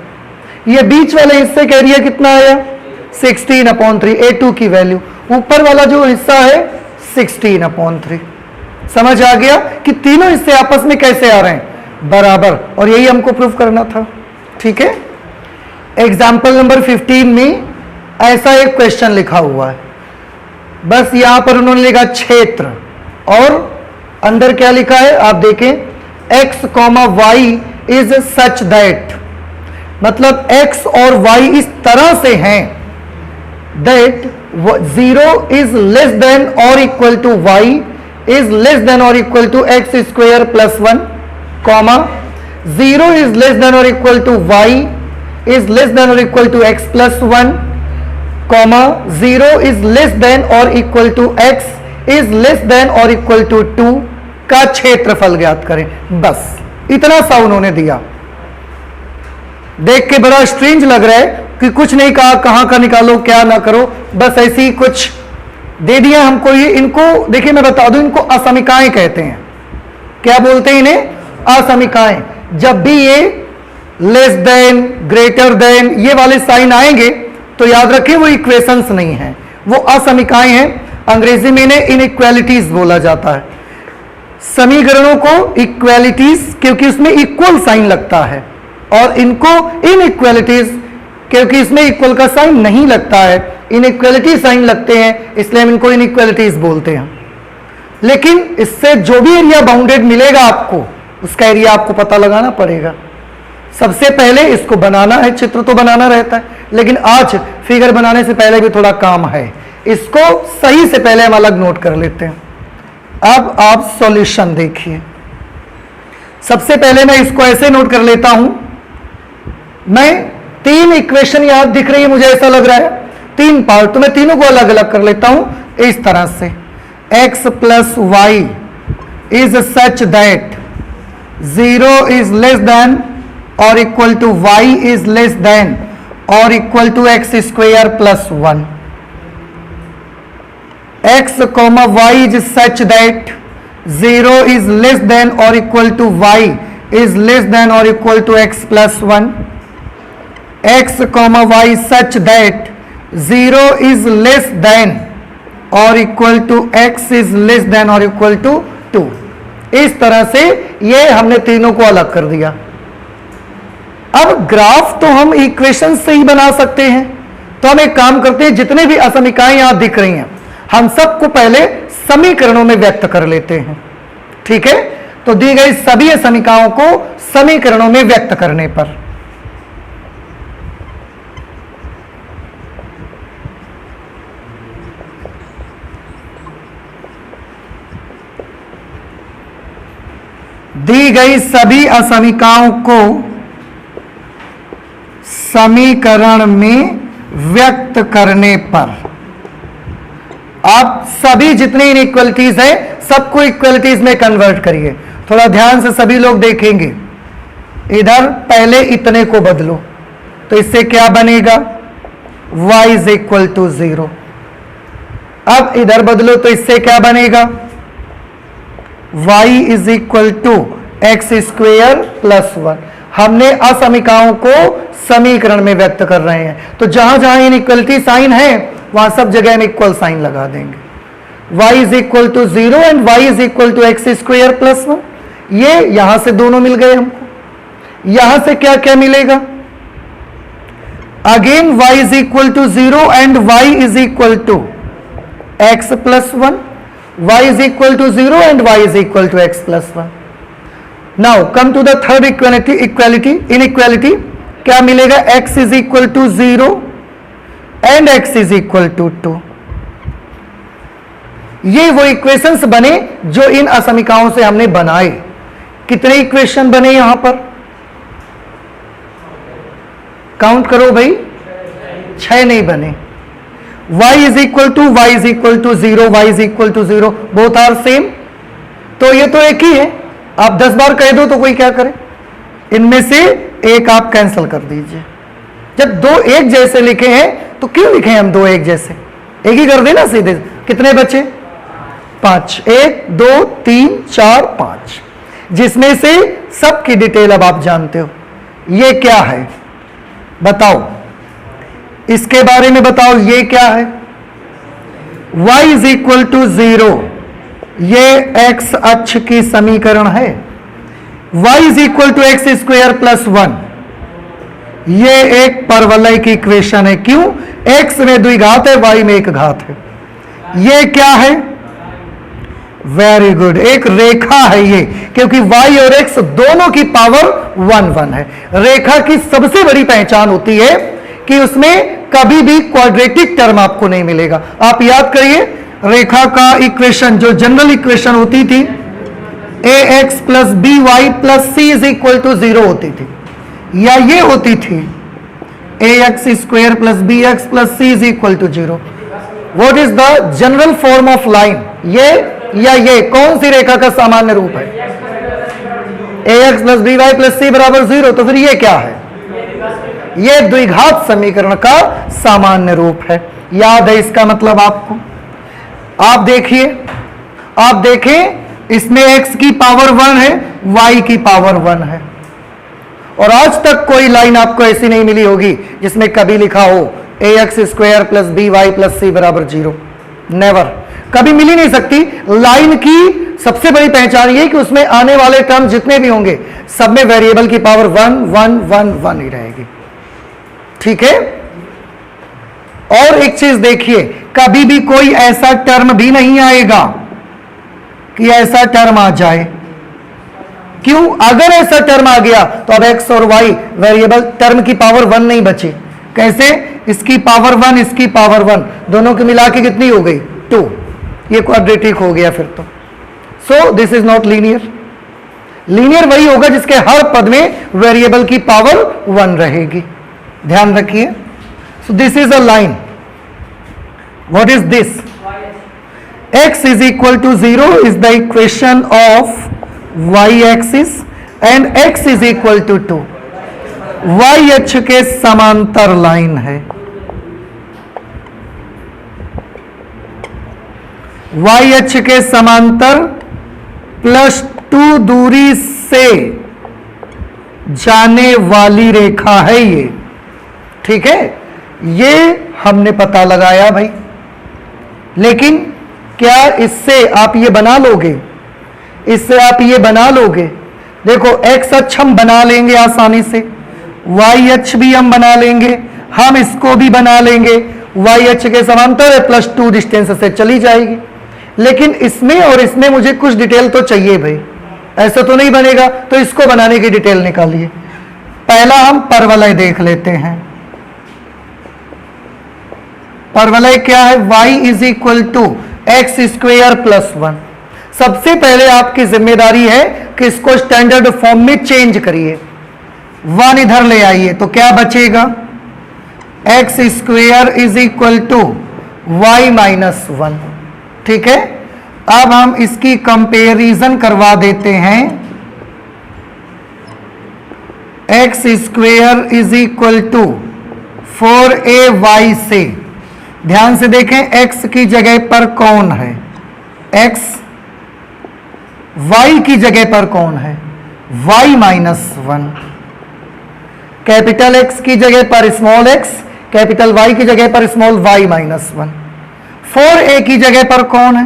ये बीच वाले हिस्से का एरिया कितना आया 16/3, A2 की वैल्यू, ऊपर वाला जो हिस्सा है 16/3। समझ आ गया कि तीनों हिस्से आपस में कैसे आ रहे हैं, बराबर, और यही हमको प्रूफ करना था। ठीक है, एग्जाम्पल नंबर 15 में ऐसा एक क्वेश्चन लिखा हुआ है, बस यहां पर उन्होंने लिखा क्षेत्र, और अंदर क्या लिखा है आप देखें, x, y is such that, मतलब x और y इस तरह से हैं दैट 0 इज लेस देन और equal to y is less than और equal to x square plus 1, comma 0 is less than और equal to y is less than और equal to x plus 1, comma 0 is less than और equal to x is less than और equal to 2 का क्षेत्रफल ज्ञात करें। बस इतना सा उन्होंने दिया। देख के बड़ा स्ट्रेंज लग रहा है कि कुछ नहीं कहा, कहां का निकालो क्या ना करो, बस ऐसे ही कुछ दे दिया हमको। ये इनको देखिए मैं बता दूं, इनको असमिकाएं कहते हैं। क्या बोलते हैं इन्हें? असमिकाएं। जब भी ये लेस देन, ग्रेटर देन ये वाले साइन आएंगे तो याद रखें वो इक्वेशंस नहीं है, वो असमिकाएं हैं। अंग्रेजी में इन्हें इनइक्वालिटीज बोला जाता है। समीकरणों को इक्वालिटीज क्योंकि उसमें इक्वल साइन लगता है, और इनको इनइक्वालिटीज क्योंकि इसमें इक्वल का साइन नहीं लगता है, इनइक्वालिटी साइन लगते हैं, इसलिए हम इनको इनइक्वालिटीज बोलते हैं। लेकिन इससे जो भी एरिया बाउंडेड मिलेगा आपको, उसका एरिया आपको पता लगाना पड़ेगा। सबसे पहले इसको बनाना है, चित्र तो बनाना रहता है, लेकिन आज फिगर बनाने से पहले भी थोड़ा काम है, इसको सही से पहले हम अलग नोट कर लेते हैं। अब आप सॉल्यूशन देखिए। सबसे पहले मैं इसको ऐसे नोट कर लेता हूं, मैं 3 इक्वेशन यहां दिख रही है, मुझे ऐसा लग रहा है 3 पार्ट, तो मैं तीनों को अलग अलग कर लेता हूं इस तरह से। x plus Y is such that 0 is less than और equal to y is less than और equal to x square plus 1। x, y is such that 0 is less than or equal to y is less than or equal to x plus 1. x, y is such that 0 is less than or equal to x is less than or equal to 2. इस तरह से ये हमने तीनों को अलग कर दिया। अब ग्राफ तो हम इक्वेशन से ही बना सकते हैं, तो हम एक काम करते हैं, जितने भी असमिकाएं यहां दिख रही हैं हम सबको पहले समीकरणों में व्यक्त कर लेते हैं। ठीक है, तो दी गई सभी समीकरणों को समीकरणों में व्यक्त करने पर दी गई सभी असमीकरणों को समीकरण में व्यक्त करने पर आप सभी जितनी इनइक्वालिटीज है सबको इक्वालिटीज में कन्वर्ट करिए। थोड़ा ध्यान से सभी लोग देखेंगे, इधर पहले इतने को बदलो तो इससे क्या बनेगा, y इज इक्वल टू 0। अब इधर बदलो तो इससे क्या बनेगा, y is equal to x square plus 1। हमने असमीकरणों को समीकरण में व्यक्त कर रहे हैं, तो जहां जहां इनइक्वालिटी साइन है वहां सब जगह हम इक्वल साइन लगा देंगे। y is equal to 0 and y is equal to x square plus 1। ये यहां से दोनों मिल गए हमको। यहां से क्या क्या मिलेगा, again y is equal to 0 and y is equal to x plus 1। y is equal to 0 and y is equal to x plus 1। Now come to the third equality inequality. क्या मिलेगा, x is equal to 0 and x is equal to 2। ये वो equations बने जो इन असमीकरणों से हमने बनाए। कितने इक्वेशन बने यहां पर, काउंट करो भाई, 6 नहीं बने। y is equal to 0, y is equal to 0, both are same, तो ये तो एक ही है। आप 10 बार कह दो तो कोई क्या करे, इनमें से एक आप कैंसिल कर दीजिए। जब दो एक जैसे लिखे हैं तो क्यों लिखे हम दो एक जैसे, एक ही कर देना सीधे। कितने बचे, 5, 1 2 3 4 5, जिसमें से सबकी डिटेल अब आप जानते हो। ये क्या है बताओ, इसके बारे में बताओ, ये क्या है, y इज इक्वल टू 0, ये x अक्ष की समीकरण है। y is equal to x square plus 1, ये एक परवलय की इक्वेशन है। क्यों, x में 2 घात है, y में 1 घात है। ये क्या है? वेरी गुड, एक रेखा है ये, क्योंकि y और x दोनों की पावर 1 1 है। रेखा की सबसे बड़ी पहचान होती है कि उसमें कभी भी क्वाड्रेटिक टर्म आपको नहीं मिलेगा। आप याद करिए, रेखा का इक्वेशन जो जनरल इक्वेशन होती थी ax plus B Y plus c is equal to 0 होती थी, या ये होती थी ax square plus b x plus c is equal to 0। What is the general form of line? ये या ये कौन सी रेखा का सामान्य रूप है? ax plus B Y plus C बराबर 0। तो फिर ये क्या है? ये द्विघात समीकरण का सामान्य रूप है। याद है इसका मतलब आपको? आप देखिए, आप देखें, इसमें x की पावर 1 है, y की पावर 1 है, और आज तक कोई लाइन आपको ऐसी नहीं मिली होगी जिसमें कभी लिखा हो ax square plus B Y plus C बराबर 0। नेवर, कभी मिल ही नहीं सकती। लाइन की सबसे बड़ी पहचान ये कि उसमें आने वाले टर्म जितने भी होंगे सब में वेरिएबल की पावर 1 1 1 1 ही रहेगी। ठीक है? और एक चीज देखिए, कभी भी कोई ऐसा टर्म भी नहीं आएगा कि ऐसा टर्म आ जाए। क्यों? अगर ऐसा टर्म आ गया तो अब x और y वेरिएबल टर्म की पावर 1 नहीं बची। कैसे? इसकी पावर 1 इसकी पावर 1 दोनों की मिला के कितनी हो गई? 2। ये क्वाड्रेटिक हो गया फिर तो। So this is not linear. Linear वही होगा जिसके हर पद में वेरिएबल की पावर 1 रहेगी। ध्यान रखिए। So this is a line. What is this? x is equal to 0 is the equation of y axis and x is equal to 2। y अक्ष के समांतर लाइन है। y अक्ष के समांतर +2 दूरी से जाने वाली रेखा है ये। ठीक है? ये हमने पता लगाया भाई, लेकिन क्या इससे आप ये बना लोगे? इससे आप ये बना लोगे? देखो, x अक्ष हम बना लेंगे आसानी से, y अक्ष भी हम बना लेंगे, हम इसको भी बना लेंगे। y अक्ष के समांतर है, +2 डिस्टेंस से चली जाएगी। लेकिन इसमें और इसमें मुझे कुछ डिटेल तो चाहिए भाई, ऐसा तो नहीं बनेगा। तो इसको बनाने की डिटेल निकालिए। पहला हम परवलय देख लेते हैं। परवलय क्या है? y is equal to x square plus 1। सबसे पहले आपकी जिम्मेदारी है कि इसको स्टैंडर्ड फॉर्म में चेंज करिए। 1 इधर ले आइए तो क्या बचेगा? X square is equal to y minus 1। ठीक है? अब हम इसकी कंपेरिजन करवा देते हैं। X square is equal to 4ay से। ध्यान से देखें, x की जगह पर कौन है? x। y की जगह पर कौन है? y minus 1। कैपिटल X की जगह पर स्मॉल x, कैपिटल Y की जगह पर स्मॉल y माइनस 1। 4a की जगह पर कौन है?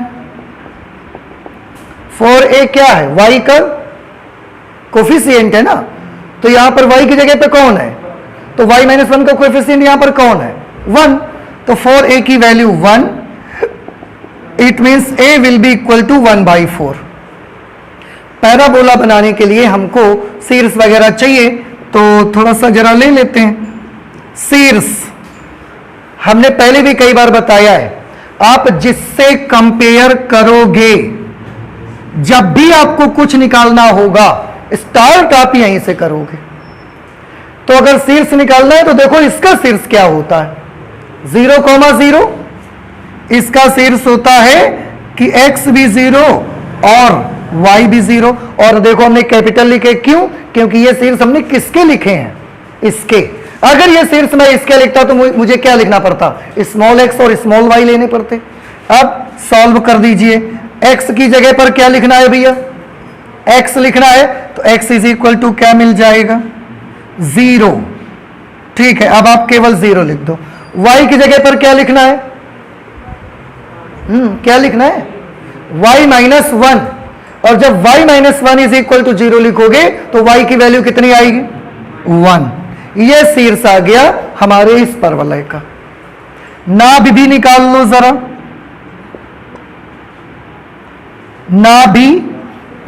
4a क्या है? y का कोफिशिएंट है ना, तो यहां पर y की जगह पे कौन है? तो y माइनस 1 का कोफिशिएंट यहां पर कौन है? 1। तो 4a की value 1, it means a will be equal to 1/4। Parabola बनाने के लिए हमको शीर्ष वगैरह चाहिए, तो थोड़ा सा जरा ले लेते हैं। शीर्ष हमने पहले भी कई बार बताया है, आप जिससे कंपेयर करोगे, जब भी आपको कुछ निकालना होगा स्टार्ट आप यहीं से करोगे। तो अगर शीर्ष निकालना है तो देखो इसका शीर्ष क्या होता है? 0,0। इसका शीर्ष होता है कि x भी 0 और y भी 0। और देखो हमने कैपिटल लिखे, क्यों? क्योंकि ये शीर्ष हमने किसके लिखे हैं? इसके। अगर ये शीर्ष मैं इसके लिखता तो मुझे क्या लिखना पड़ता? स्मॉल x और स्मॉल y लेने पड़ते। अब सॉल्व कर दीजिए। x की जगह पर क्या लिखना है भैया? x लिखना है, तो x इज इक्वल टू क्या मिल जाएगा? 0। ठीक है, अब आप केवल 0 लिख दो। y की जगह पर क्या लिखना है? क्या लिखना है? y minus 1। और जब y minus 1 is equal to 0 लिखोगे तो y की वैल्यू कितनी आएगी? 1। यह शीर्ष आ गया हमारे इस परवलय का। नाभ भी निकाल लो जरा। नाभि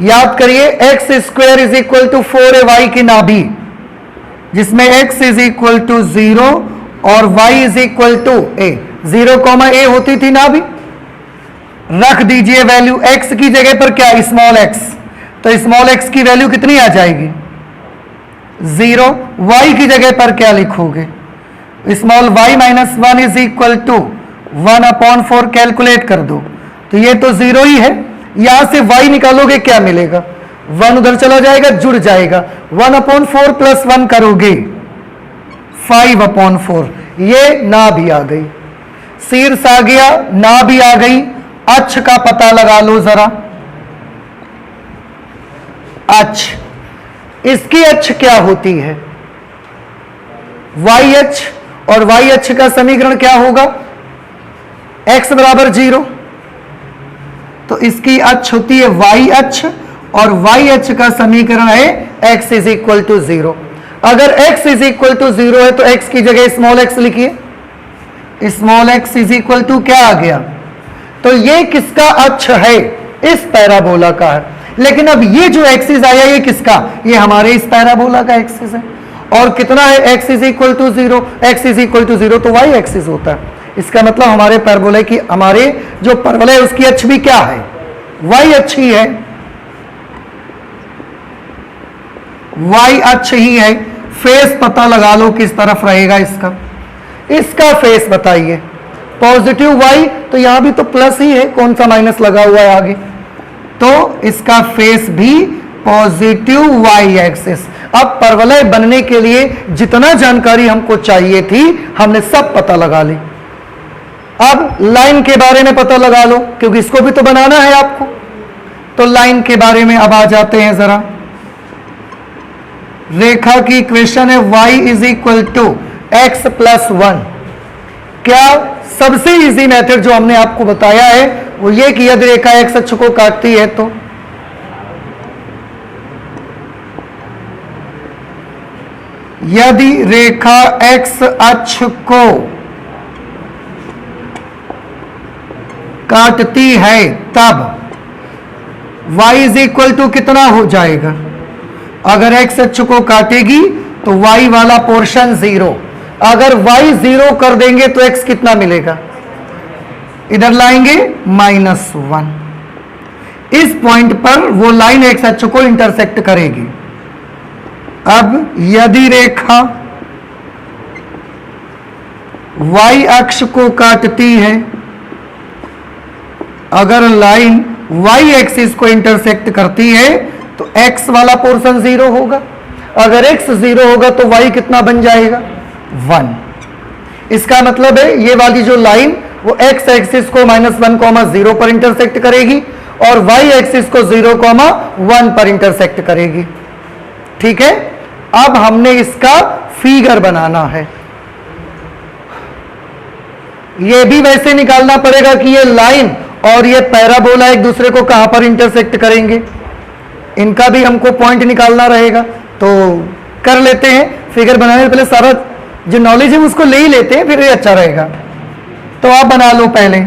याद करिए, x square is equal to 4ay की नाभि, जिसमें x इज इक्वल टू 0 और y is equal to a, 0, a होती थी नाभि। रख दीजिए वैल्यू, x की जगह पर क्या, स्मॉल x, तो स्मॉल x की वैल्यू कितनी आ जाएगी 0। y की जगह पर क्या लिखोगे, small y minus 1 is equal to 1/4, calculate कर दो तो ये तो 0 ही है। यहां से y निकालोगे क्या मिलेगा, 1 उधर चला जाएगा, जुड़ जाएगा, 1/4 प्लस 1 करोगे 5/4, ये ना भी आ गई, शीर्ष आ गया, ना भी आ गई। अक्ष का पता लगा लो जरा, अक्ष, इसकी अक्ष क्या होती है, y अक्ष, और y अक्ष का समीकरण क्या होगा, x बराबर 0, तो इसकी अक्ष होती है y अक्ष, और y अक्ष का समीकरण है x इज इक्वल टू 0। अगर x इज इक्वल टू 0 है तो x की जगह स्मॉल x लिखिए, small x is equal to क्या आ गया, तो ये किसका अक्ष है, इस पैराबोला का है। लेकिन अब ये जो एक्सिस आया ये किसका, ये हमारे इस पैराबोला का एक्सिस है, और कितना है, x is equal to 0, x is equal to 0 तो y एक्सिस होता है। इसका मतलब हमारे पैराबोला की, हमारे जो परवलय है उसकी अक्ष भी क्या है, y अक्ष ही है, y अक्ष ही है। फेस पता लगा लो किस तरफ रहेगा इसका, इसका फेस बताइए, पॉजिटिव y, तो यहां भी तो प्लस ही है, कौन सा माइनस लगा हुआ है आगे, तो इसका फेस भी पॉजिटिव y एक्सिस। अब परवलय बनने के लिए जितना जानकारी हमको चाहिए थी हमने सब पता लगा ली। अब लाइन के बारे में पता लगा लो, क्योंकि इसको भी तो बनाना है आपको, तो लाइन के बारे में अब आ जाते हैं जरा। रेखा की इक्वेशन है y is equal to x plus 1। क्या सबसे इजी मेथड जो हमने आपको बताया है वो ये कि यदि रेखा x अक्ष को काटती है तो यदि रेखा x अक्ष को काटती है तब y इज इक्वल टू कितना हो जाएगा, अगर x अक्ष को काटेगी तो y वाला पोर्शन 0, अगर y 0 कर देंगे तो x कितना मिलेगा, इधर लाएंगे -1। इस पॉइंट पर वो लाइन x अक्ष को इंटरसेक्ट करेगी। अब यदि रेखा y अक्ष को काटती है, अगर लाइन y एक्सिस को इंटरसेक्ट करती है तो x वाला पोर्शन 0 होगा, अगर x 0 होगा तो y कितना बन जाएगा 1। इसका मतलब है ये वाली जो लाइन वो x एक्सिस को -1,0 पर इंटरसेक्ट करेगी और y एक्सिस को 0,1 पर इंटरसेक्ट करेगी। ठीक है, अब हमने इसका फिगर बनाना है। ये भी वैसे निकालना पड़ेगा कि ये लाइन और ये पैराबोला एक दूसरे को कहां पर इंटरसेक्ट करेंगे, इनका भी हमको पॉइंट निकालना रहेगा। तो कर लेते हैं, फिगर बनाने से पहले सारा जो नॉलेज है उसको ले ही लेते हैं, फिर ये अच्छा रहेगा। तो आप बना लो पहले,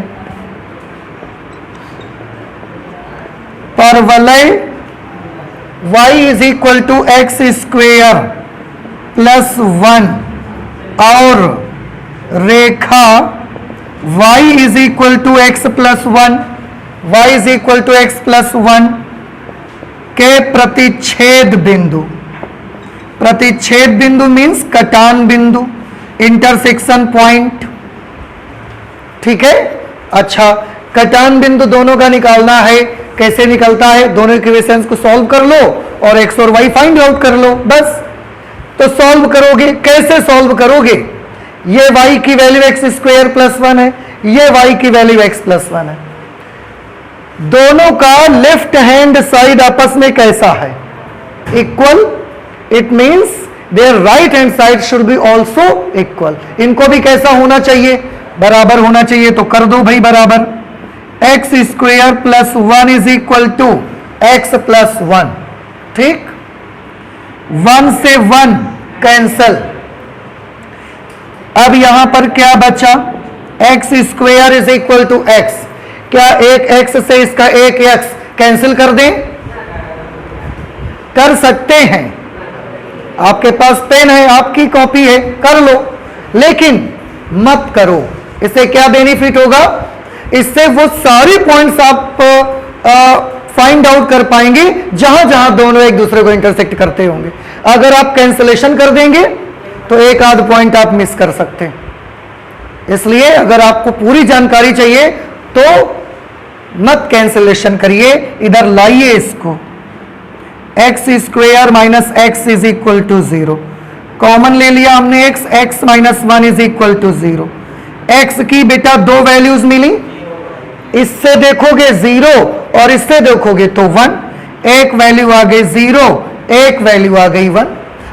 परवलय y is equal to x square plus 1 और रेखा y is equal to x plus 1, y is equal to x plus 1 के प्रतिच्छेद बिंदु, प्रतिच्छेद बिंदु मीन्स कटान बिंदु, इंटरसेक्शन पॉइंट। ठीक है, अच्छा कटान बिंदु दोनों का निकालना है। कैसे निकलता है, दोनों इक्वेशंस को सॉल्व कर लो और x और y फाइंड आउट कर लो बस। तो सॉल्व करोगे, कैसे सॉल्व करोगे, ये y की वैल्यू एक्स स्क्वायर प्लस 1 है, ये y की वैल्यू x प्लस 1 है। दोनों का लेफ्ट हैंड साइड आपस में कैसा है, equal, it means their right hand side should be also equal. इनको भी कैसा होना चाहिए, बराबर होना चाहिए। तो कर दो भाई बराबर, x square plus 1 is equal to x plus 1। ठीक, 1 से 1 कैंसल। अब यहां पर क्या बचा, x square is equal to x. क्या एक एक्स से इसका एक एक्स कैंसिल कर दें? कर सकते हैं। आपके पास पेन है, आपकी कॉपी है, कर लो, लेकिन मत करो। इससे क्या बेनिफिट होगा? इससे वो सारे पॉइंट्स आप फाइंड आउट कर पाएंगे जहां जहां दोनों एक दूसरे को इंटरसेक्ट करते होंगे। अगर आप कैंसिलेशन कर देंगे तो एक आध पॉइंट आप मिस कर सकते हैं। इसलिए अगर आपको पूरी जानकारी चाहिए तो मत कैंसिलेशन करिए, इधर लाइए इसको। X square minus x is equal to 0, common ले लिया हमने x, x minus 1 is equal to 0। X की बेटा दो वैल्यूज मिली, इससे देखोगे 0 और इससे देखोगे तो 1, एक वैल्यू आ गई 0, एक वैल्यू आ गई 1।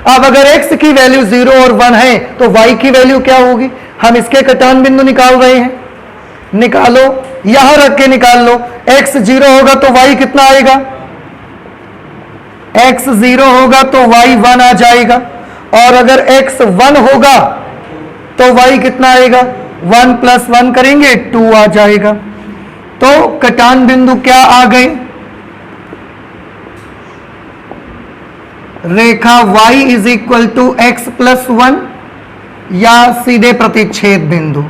अब अगर x की वैल्यू 0 और 1 है तो y की वैल्यू क्या होगी? हम इसके कटान बिंदु निकाल रहे हैं, निकालो, यहां रख के निकाल लो। x 0 होगा तो y कितना आएगा? x 0 होगा तो y 1 आ जाएगा, और अगर x 1 होगा तो y कितना आएगा? 1 प्लस 1 करेंगे 2 आ जाएगा। तो कटान बिंदु क्या आ गए? रेखा y is equal to x plus 1 या सीधे प्रतिच्छेद बिंदु।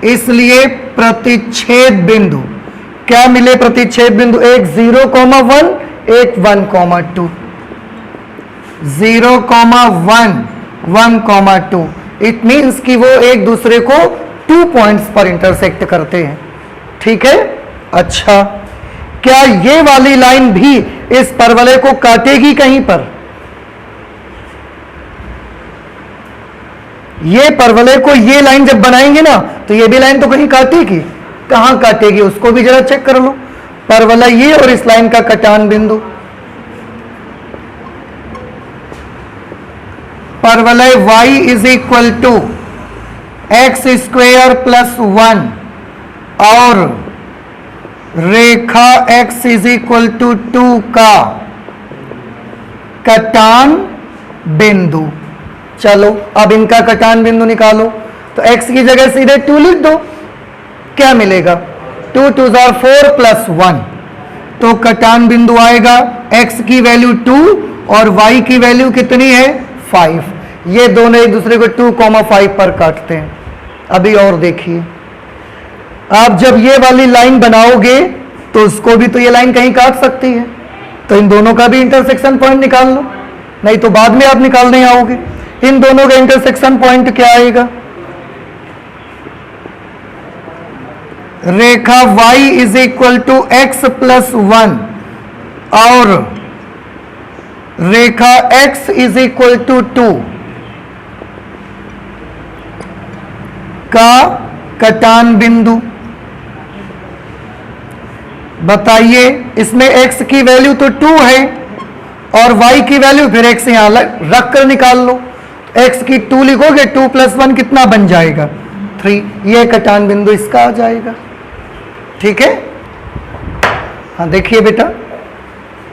इसलिए प्रतिच्छेद बिंदु क्या मिले? प्रतिच्छेद बिंदु एक 0,1, एक 1,2, 0,1, 1,2। इट मीन्स कि वो एक दूसरे को 2 पॉइंट्स पर इंटरसेक्ट करते हैं। ठीक है। अच्छा, क्या ये वाली लाइन भी इस परवलय को काटेगी कहीं पर? ये परवलय को ये लाइन जब बनाएंगे ना तो ये भी लाइन तो कहीं काटेगी। कहां काटेगी उसको भी जरा चेक कर लो। परवलय ये और इस लाइन का कटान बिंदु, परवलय y is equal to x square plus 1 और रेखा x इज इक्वल टू 2 का कटान बिंदु। चलो अब इनका कटान बिंदु निकालो। तो x की जगह सीधे 2 लिख दो, क्या मिलेगा? 2 2 4 प्लस 1, तो कटान बिंदु आएगा x की वैल्यू 2 और y की वैल्यू कितनी है? 5। ये दोनों एक दूसरे को 2,5 पर काटते हैं। अभी और देखिए, आप जब ये वाली लाइन बनाओगे तो उसको भी तो ये लाइन कहीं काट सकती है, तो इन दोनों का भी इंटरसेक्शन पॉइंट निकाल लो, नहीं तो बाद में आप निकालने आओगे। इन दोनों का इंटरसेक्शन पॉइंट क्या आएगा? रेखा y is equal to x plus 1 और रेखा x इज इक्वल टू 2 का कटान बिंदु। बताइए, इसमें x की वैल्यू तो 2 है और y की वैल्यू फिर x यहां रख कर निकाल लो। x की 2 लिखोगे, 2 प्लस 1 कितना बन जाएगा? 3। ये कटान बिंदु इसका आ जाएगा। ठीक है। हाँ देखिए बेटा,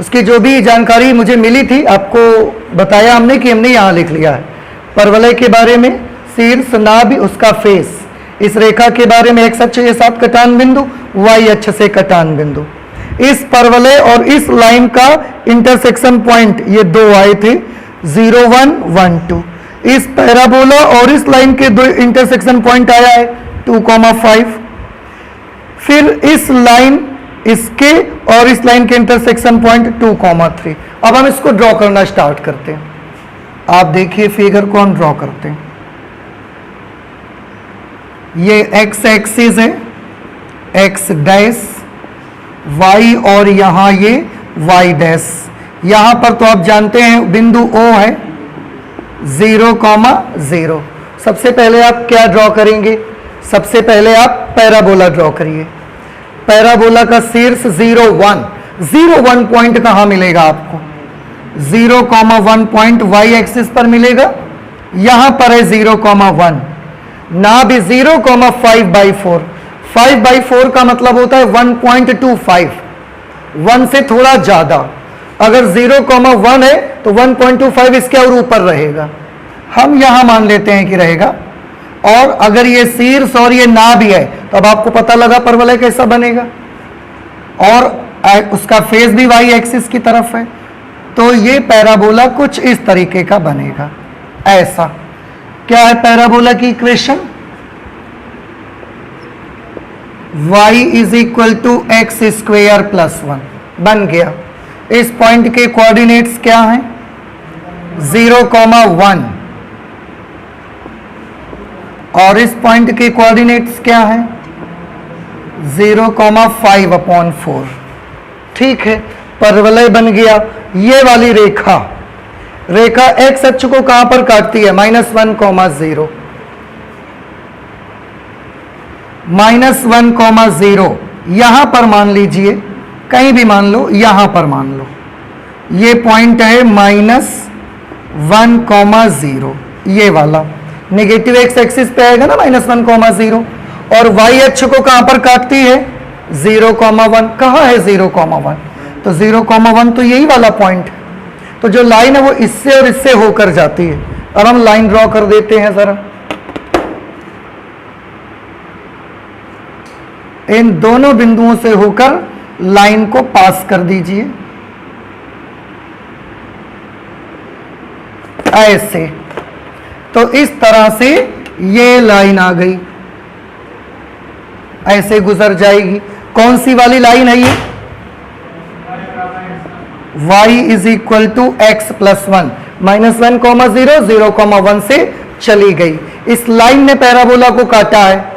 उसकी जो भी जानकारी मुझे मिली थी आपको बताया हमने कि हमने यहां लिख लिया है। परवलय के बारे में शीर्ष, नाभि, उसका फेस। इस रेखा के बारे में x अक्ष के साथ कटान बिंदु, y अक्ष से कटान बिंदु। इस परवलय और इस लाइन का इंटरसेक्शन पॉइंट ये दो आए थे, 0 1 1 2। इस पैराबोला और इस लाइन के दो इंटरसेक्शन पॉइंट आया है 2,5। फिर इस लाइन, इसके और इस लाइन के इंटरसेक्शन पॉइंट 2,3। अब हम इसको ड्रॉ करना स्टार्ट करते हैं। आप देखिए फिगर को हम ड्रॉ करते हैं। ये x एक्सिस है, x डैश, y और यहां ये y डैश। यहां पर तो आप जानते हैं बिंदु O है 0,0। सबसे पहले आप क्या ड्रॉ करेंगे? सबसे पहले आप पैराबोला ड्रॉ करिए। पैराबोला का शीर्ष 0 1 पॉइंट कहां मिलेगा आपको? 0,1 पॉइंट y एक्सिस पर मिलेगा। यहां पर है 0,1। नाभि 0,5/4। 5/4 का मतलब होता है 1.25, 1 से थोड़ा ज्यादा। अगर 0,1 है तो 1.25 इसके और ऊपर रहेगा। हम यहां मान लेते हैं कि रहेगा। और अगर ये शीर्ष और ये नाभि है तो अब आपको पता लगा परवलय कैसा बनेगा, और उसका फेस भी वाई एक्सिस की तरफ है, तो ये पैराबोला कुछ इस तरीके का बनेगा। ऐसा क्या है पैराबोला की equation? y is equal to x square plus 1 बन गया। इस पॉइंट के कोऑर्डिनेट्स क्या हैं? 0,1 और इस पॉइंट के कोऑर्डिनेट्स क्या हैं? 0,5/4। ठीक है, परवलय बन गया। ये वाली रेखा x अक्ष को कहां पर काटती है? -1,0 -1,0 यहां पर मान लीजिए, कहीं भी मान लो, यहां पर मान लो, ये पॉइंट है -1,0, ये वाला नेगेटिव एक्स एक्सिस पे आएगा ना -1,0, और y अक्ष को कहां पर काटती है? 0,1। कहां है 0,1? तो 0,1 तो यही वाला पॉइंट है। तो जो लाइन है वो इससे और इससे होकर जाती है। अब हम लाइन ड्रॉ कर देते हैं जरा। इन दोनों बिंदुओं से होकर लाइन को पास कर दीजिए ऐसे। तो इस तरह से ये लाइन आ गई, ऐसे गुजर जाएगी। कौन सी वाली लाइन है ये? y is equal to x plus 1 -1,0 0,1 से चली गई। इस लाइन ने पैराबोला को काटा है।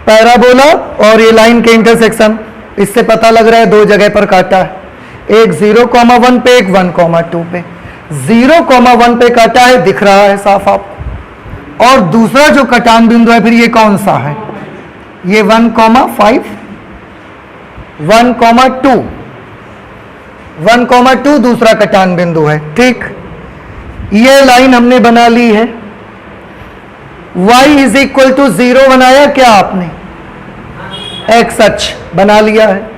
पैराबोला और ये लाइन के इंटरसेक्शन, इससे पता लग रहा है दो जगह पर काटा है, एक 0,1 पे, एक 1,2 पे। 0,1 पे काटा है, दिख रहा है साफ आपको। और दूसरा जो कटान बिंदु है फिर ये कौन सा है? ये 1,5 1,2 1,2 दूसरा कटान बिंदु है। ठीक, ये लाइन हमने बना ली है। y इज इक्वल टू 0 बनाया क्या आपने? x अक्ष बना लिया है।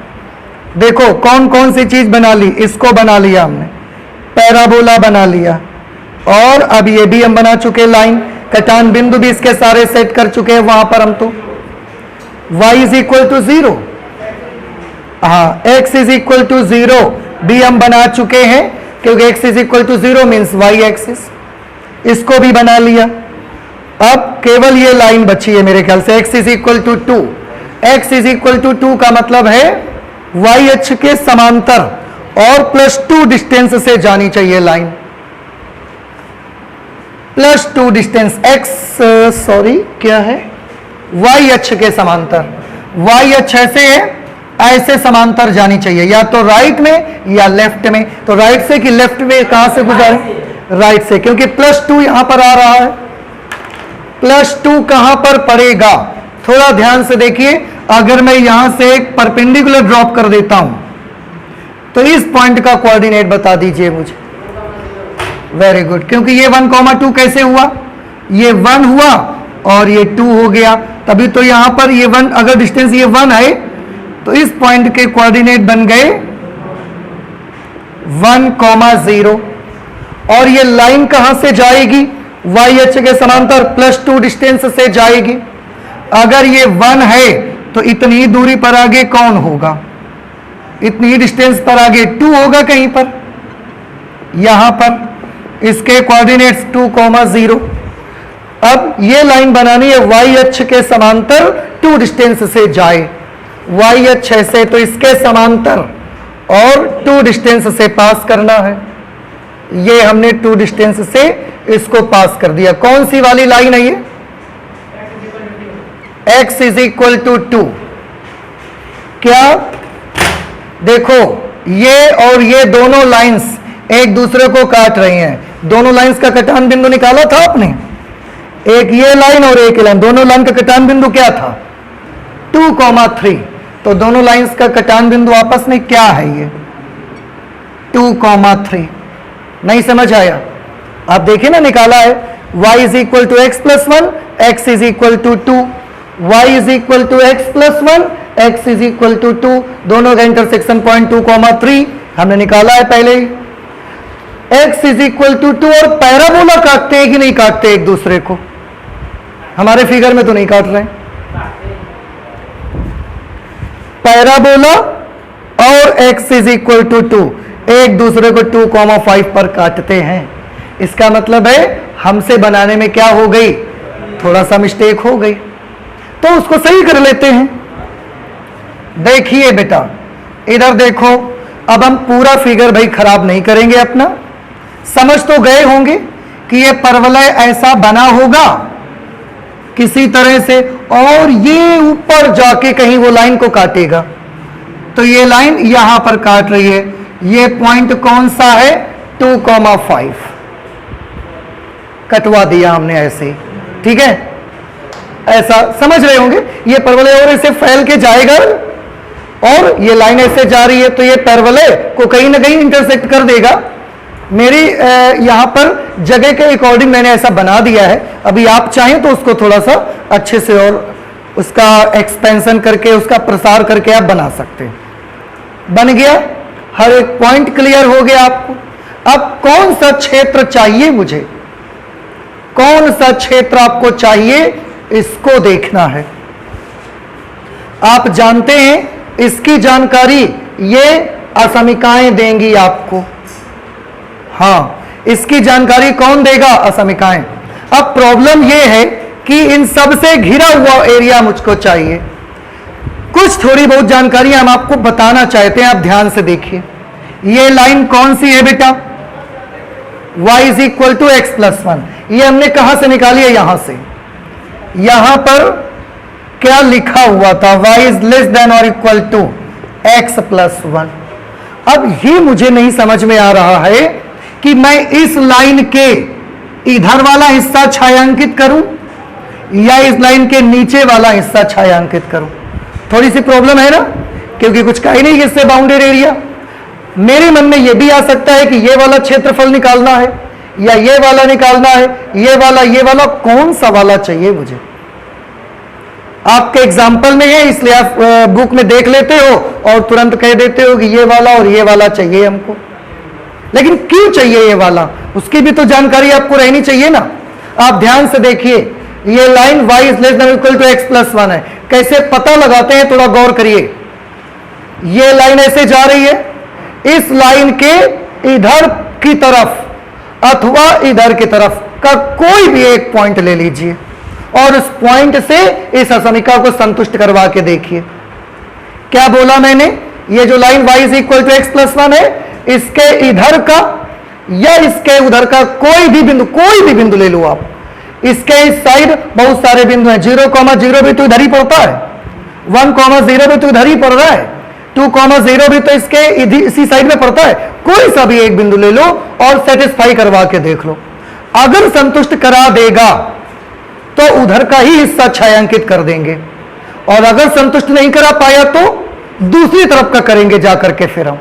देखो कौन कौन सी चीज बना ली, इसको बना लिया हमने, पैराबोला बना लिया, और अब ये भी हम बना चुके लाइन, कटान बिंदु भी इसके सारे सेट कर चुके हैं वहां पर हम। तो y इज इक्वल टू 0, हाँ, x इज इक्वल टू 0 भी हम बना चुके हैं, क्योंकि x is equal to 0 means y axis, इसको भी बना लिया। अब केवल ये लाइन बची है मेरे ख्याल से, x is equal to 2। x is equal to 2 का मतलब है y अक्ष के समांतर और +2 डिस्टेंस से जानी चाहिए लाइन। +2 डिस्टेंस क्या है? y अक्ष के समांतर। y अक्ष ऐसे है, ऐसे समांतर जानी चाहिए, या तो राइट में या लेफ्ट में। तो राइट से कि लेफ्ट में, कहां से गुजारे? राइट से, क्योंकि +2 यहां पर आ रहा है। +2 कहां पर पड़ेगा? थोड़ा ध्यान से देखिए। अगर मैं यहां से एक परपेंडिकुलर ड्रॉप कर देता हूं तो इस पॉइंट का कोऑर्डिनेट बता दीजिए मुझे। वेरी गुड, क्योंकि ये 1,2 कैसे हुआ? ये 1 हुआ और ये 2 हो गया, तभी तो यहां पर ये 1, अगर डिस्टेंस ये 1 है तो इस पॉइंट के कोऑर्डिनेट बन गए 1,0। और ये लाइन कहां से जाएगी? y अक्ष के समांतर +2 डिस्टेंस से जाएगी। अगर ये 1 है तो इतनी दूरी पर आगे कौन होगा? इतनी डिस्टेंस पर आगे 2 होगा कहीं पर, यहां पर। इसके कोऑर्डिनेट्स 2,0। अब ये लाइन बनानी है y अक्ष के समांतर 2 डिस्टेंस से जाए। y अक्ष ऐसे, तो इसके समांतर और 2 डिस्टेंस से पास करना है। ये हमने 2 डिस्टेंस से इसको पास कर दिया। कौन सी वाली लाइन है ये? x is equal to 2। क्या? देखो ये और ये दोनों लाइंस एक दूसरे को काट रही हैं। दोनों लाइंस का कटान बिंदु निकाला था आपने, एक ये लाइन और एक लाइन, दोनों लाइन का कटान बिंदु क्या था? 2,3। तो दोनों लाइंस का कटान बिंदु आपस में क्या है? ये 2,3। नहीं समझ आया? आप देखिए ना, निकाला है y is equal to x plus 1, x is equal to 2, y is equal to x plus 1, x is equal to 2। दोनों का इंटरसेक्शन पॉइंट 2,3 हमने निकाला है पहले ही। x is equal to 2। और पैराबोला काटते हैं कि नहीं काटते एक दूसरे को? हमारे फिगर में तो नहीं काट रहे हैं। पैराबोला और x इज इक्वल टू 2 एक दूसरे को 2,5 पर काटते हैं। इसका मतलब है हमसे बनाने में क्या हो गई, थोड़ा सा मिस्टेक हो गई, तो उसको सही कर लेते हैं। देखिए बेटा, इधर देखो, अब हम पूरा फिगर भाई खराब नहीं करेंगे अपना। समझ तो गए होंगे कि ये परवलय ऐसा बना होगा किसी तरह से, और ये ऊपर जाके कहीं वो लाइन को काटेगा। तो ये लाइन यहां पर काट रही है। ये पॉइंट कौन सा है, 2,5 कटवा दिया हमने ऐसे ही, ठीक है। ऐसा समझ रहे होंगे। ये परवलय और ऐसे फैल के जाएगा और ये लाइन ऐसे जा रही है, तो ये परवलय को कहीं ना कहीं इंटरसेक्ट कर देगा। मेरी यहां पर जगह के अकॉर्डिंग मैंने ऐसा बना दिया है। अभी आप चाहें तो उसको थोड़ा सा अच्छे से और उसका एक्सपेंशन करके, उसका प्रसार करके आप बना सकते हैं। बन गया, हर एक पॉइंट क्लियर हो गया आपको। अब कौन सा क्षेत्र चाहिए मुझे, कौन सा क्षेत्र आपको चाहिए, इसको देखना है। आप जानते हैं इसकी जानकारी ये असमिकाएं देंगी आपको। हाँ, इसकी जानकारी कौन देगा, असमिकाएं। अब प्रॉब्लम ये है कि इन सब से घिरा हुआ एरिया मुझको चाहिए। कुछ थोड़ी बहुत जानकारी हम आपको बताना चाहते हैं, आप ध्यान से देखिए। ये लाइन कौन सी है बेटा, y is equal to x plus 1। ये हमने कहां से निकाली है, यहां से। यहां पर क्या लिखा हुआ था, y इज लेस देन और इक्वल टू एक्स प्लस 1। अब ये मुझे नहीं समझ में आ रहा है कि मैं इस लाइन के इधर वाला हिस्सा छायांकित करूं या इस लाइन के नीचे वाला हिस्सा छायांकित करूं। थोड़ी सी प्रॉब्लम है ना, क्योंकि कुछ का ही नहीं इससे बाउंडेड एरिया। मेरे मन में यह भी आ सकता है कि ये वाला क्षेत्रफल निकालना है या ये वाला निकालना है, ये वाला कौन सा वाला चाहिए मुझे। आपके एग्जाम्पल में है, इसलिए आप बुक में देख लेते हो और तुरंत कह देते हो कि ये वाला और ये वाला चाहिए हमको। लेकिन क्यों चाहिए ये वाला, उसकी भी तो जानकारी आपको रहनी चाहिए ना। आप ध्यान से देखिए, ये line y is less than equal to x plus 1 है। कैसे पता लगाते हैं, थोड़ा गौर करिए। ये लाइन ऐसे जा रही है, इस लाइन के इधर की तरफ अथवा इधर की तरफ का कोई भी एक पॉइंट ले लीजिए और उस पॉइंट से इस असमिका को संतुष्ट करवा के देखिए। क्या बोला मैंने, ये जो line y is equal to x plus 1 है, इसके इधर का या इसके उधर का कोई भी बिंदु ले लो आप। इसके इस साइड बहुत सारे बिंदु हैं। 0,0 भी तो इधर ही पड़ता है, 1,0 भी तो इधर ही पड़ रहा है, 2,0 भी तो इसके इसी साइड में पड़ता है। कोई सा भी एक बिंदु ले लो और सेटिस्फाई करवा के देख लो। अगर संतुष्ट करा देगा तो उधर का ही हिस्सा छायांकित कर देंगे, और अगर संतुष्ट नहीं करा पाया तो दूसरी तरफ का करेंगे जाकर के फिर हम।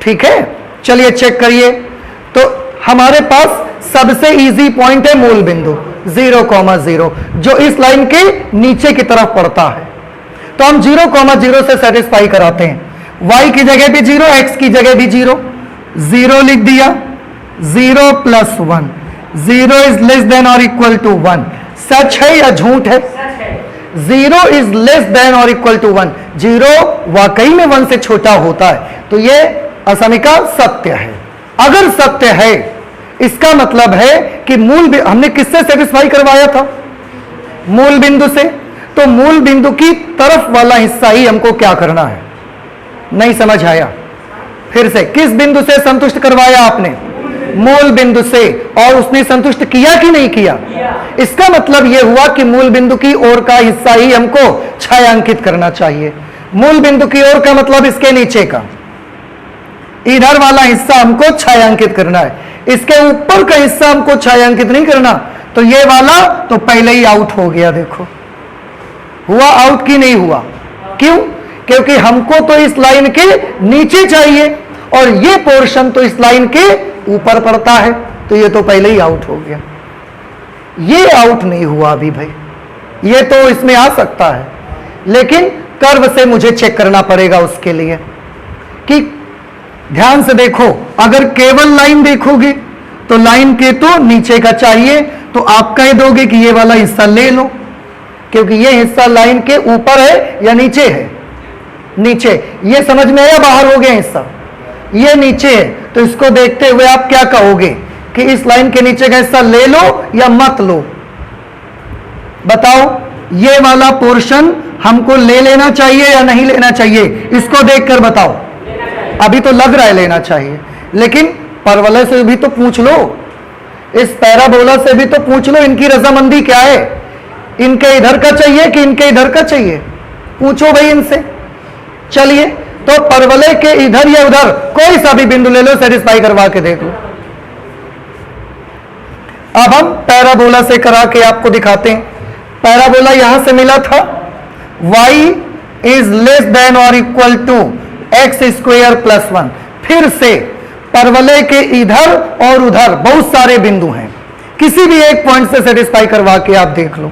ठीक है, चलिए चेक करिए। तो हमारे पास सबसे इजी पॉइंट है मूल बिंदु 0,0, जो इस लाइन के नीचे की तरफ पड़ता है। तो हम 0,0 से सेटिस्फाई कराते हैं। y की जगह भी 0, x की जगह भी 0, 0 लिख दिया। 0 प्लस 1, 0 इज लेस देन और इक्वल टू 1। सच है या झूठ है? 0 इज लेस देन और इक्वल टू 1। 0 वाकई में 1 से छोटा होता है, तो यह असमिका सत्य है। अगर सत्य है, इसका मतलब है कि हमने किससे सेटिस्फाई करवाया था, मूल बिंदु से। तो मूल बिंदु की तरफ वाला हिस्सा ही हमको क्या करना है। नहीं समझ आया? फिर से, किस बिंदु से संतुष्ट करवाया आपने? मूल बिंदु से। और उसने संतुष्ट किया कि नहीं किया? इसका मतलब यह हुआ कि मूल बिंदु की ओर का हिस्सा ही हमको छायांकित करना चाहिए। मूल बिंदु की ओर का मतलब इसके नीचे का, इधर वाला हिस्सा हमको छायांकित करना है। इसके ऊपर का हिस्सा हमको छायांकित नहीं करना। तो ये वाला तो पहले ही आउट हो गया। देखो, हुआ आउट कि नहीं हुआ? क्यों? क्योंकि हमको तो इस लाइन के नीचे चाहिए और ये पोर्शन तो इस लाइन के ऊपर पड़ता है, तो ये तो पहले ही आउट हो गया। ये आउट नहीं हुआ अभी भाई, ये तो इसमें आ सकता है, लेकिन कर्व से मुझे चेक करना पड़ेगा उसके लिए। कि ध्यान से देखो, अगर केवल लाइन देखोगे तो लाइन के तो नीचे का चाहिए, तो आप कह दोगे कि ये वाला हिस्सा ले लो, क्योंकि ये हिस्सा लाइन के ऊपर है या नीचे है, नीचे। ये समझ में आया, बाहर हो गया हिस्सा, ये नीचे है। तो इसको देखते हुए आप क्या कहोगे कि इस लाइन के नीचे का हिस्सा ले लो या मत लो? बताओ, ये वाला पोर्शन हमको ले लेना चाहिए या नहीं लेना चाहिए? इसको देखकर बताओ। अभी तो लग रहा है लेना चाहिए, लेकिन परवलय से भी तो पूछ लो, इस पैराबोला से भी तो पूछ लो, इनकी रजामंदी क्या है? इनके इधर का चाहिए कि इनके इधर का चाहिए? पूछो भाई इनसे। चलिए, तो परवलय के इधर या उधर कोई सा भी बिंदु ले लो, सेटिस्फाई करवा के देख लो। अब हम पैराबोला से करा के आपको दिखाते हैं। पैराबोला यहां से मिला था, y इज लेस देन और equal to x square plus 1। फिर से परवलय के इधर और उधर बहुत सारे बिंदु हैं, किसी भी एक पॉइंट से सेटिस्फाई करवा के आप देख लो।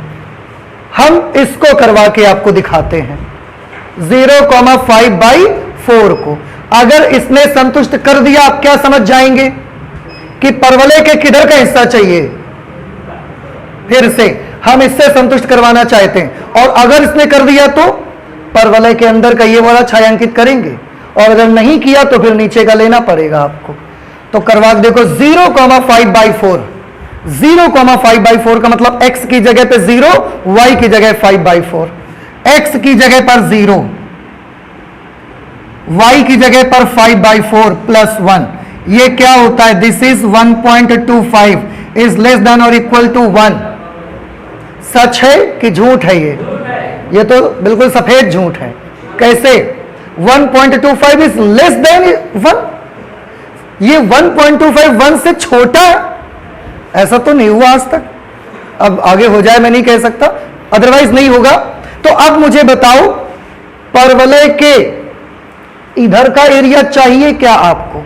हम इसको करवा के आपको दिखाते हैं 0,5/4 को। अगर इसने संतुष्ट कर दिया, आप क्या समझ जाएंगे कि परवलय के किधर का हिस्सा चाहिए? फिर से हम इससे संतुष्ट करवाना चाहते हैं, और अगर इसने कर दिया तो परवलय के अंदर का ये वाला छायांकित करेंगे, और अगर नहीं किया तो फिर नीचे का लेना पड़ेगा आपको। तो करवा देखो 0,5/4। 0,5/4 का मतलब x की जगह पे 0, y की जगह 5/4। x की जगह पर 0, y की जगह पर 5/4 प्लस 1। ये क्या होता है? This is 1.25 is less than और इक्वल टू 1। सच है कि झूठ है? ये तो बिल्कुल सफेद झूठ है। कैसे? 1.25 इज लेस देन 1? ये 1.25 1 से छोटा है? ऐसा तो नहीं हुआ आज तक। अब आगे हो जाए मैं नहीं कह सकता, अदरवाइज नहीं होगा। तो अब मुझे बताओ, परवलय के इधर का एरिया चाहिए क्या आपको?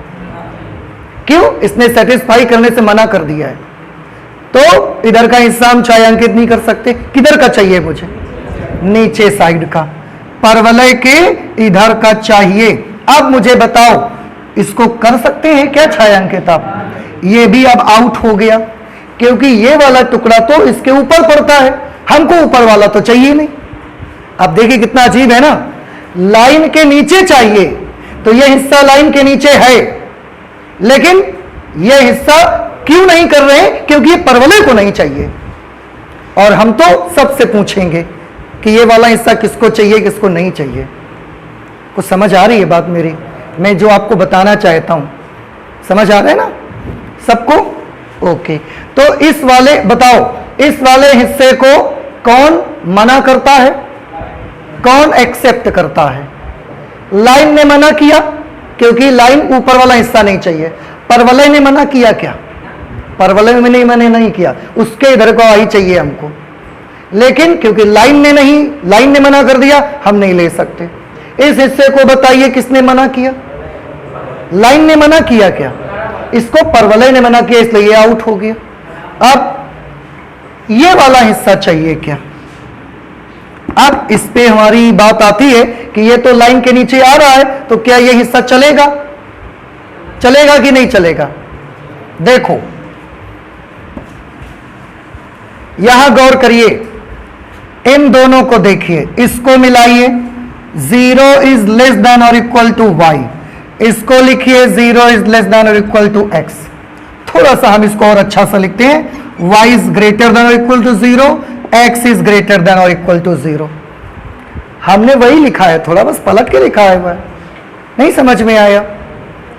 क्यों? इसने सेटिस्फाई करने से मना कर दिया है, तो इधर का हिस्सा हम छायांकित नहीं कर सकते। किधर का चाहिए मुझे? नीचे साइड का, परवलय के इधर का चाहिए। अब मुझे बताओ, इसको कर सकते हैं क्या छायांकित आप? ये भी अब आउट हो गया, क्योंकि ये वाला टुकड़ा तो इसके ऊपर पड़ता है, हमको ऊपर वाला तो चाहिए नहीं। अब देखिए कितना अजीब है ना, लाइन के नीचे चाहिए, तो ये हिस्सा लाइन के नीचे है, लेकिन ये हिस्सा क्यों नहीं कर रहे हैं? क्योंकि ये परवलय को नहीं चाहिए। और हम तो सबसे पूछेंगे कि ये वाला हिस्सा किसको चाहिए, किसको नहीं चाहिए। कुछ समझ आ रही है बात मेरी? मैं जो आपको बताना चाहता हूं, समझ आ रहा है ना सबको? ओके। तो इस वाले बताओ, इस वाले हिस्से को कौन मना करता है, कौन एक्सेप्ट करता है? लाइन ने मना किया, क्योंकि लाइन ऊपर वाला हिस्सा नहीं चाहिए। परवलय ने मना किया क्या? परवलय में नहीं, मैंने नहीं किया, उसके इधर को आई चाहिए हमको। लेकिन क्योंकि लाइन ने मना कर दिया, हम नहीं ले सकते। इस हिस्से को बताइए किसने मना किया? लाइन ने मना किया क्या? इसको परवलय ने मना किया, इसलिए ये आउट हो गया। अब ये वाला हिस्सा चाहिए क्या? अब इस पे हमारी बात आती है कि ये तो लाइन के नीचे आ रहा है, तो क्या ये हिस्सा चलेगा? चलेगा कि नहीं चलेगा? देखो, यहां गौर करिए, इन दोनों को देखिए, इसको मिलाइए, 0 इज लेस देन और इक्वल टू y। इसको लिखिए 0 इज लेस देन और इक्वल टू x। थोड़ा सा हम इसको और अच्छा सा लिखते हैं, y इज ग्रेटर देन और equal to 0, x is greater than और इक्वल टू 0। हमने वही लिखा है, थोड़ा बस पलट के लिखा है, वह नहीं समझ में आया?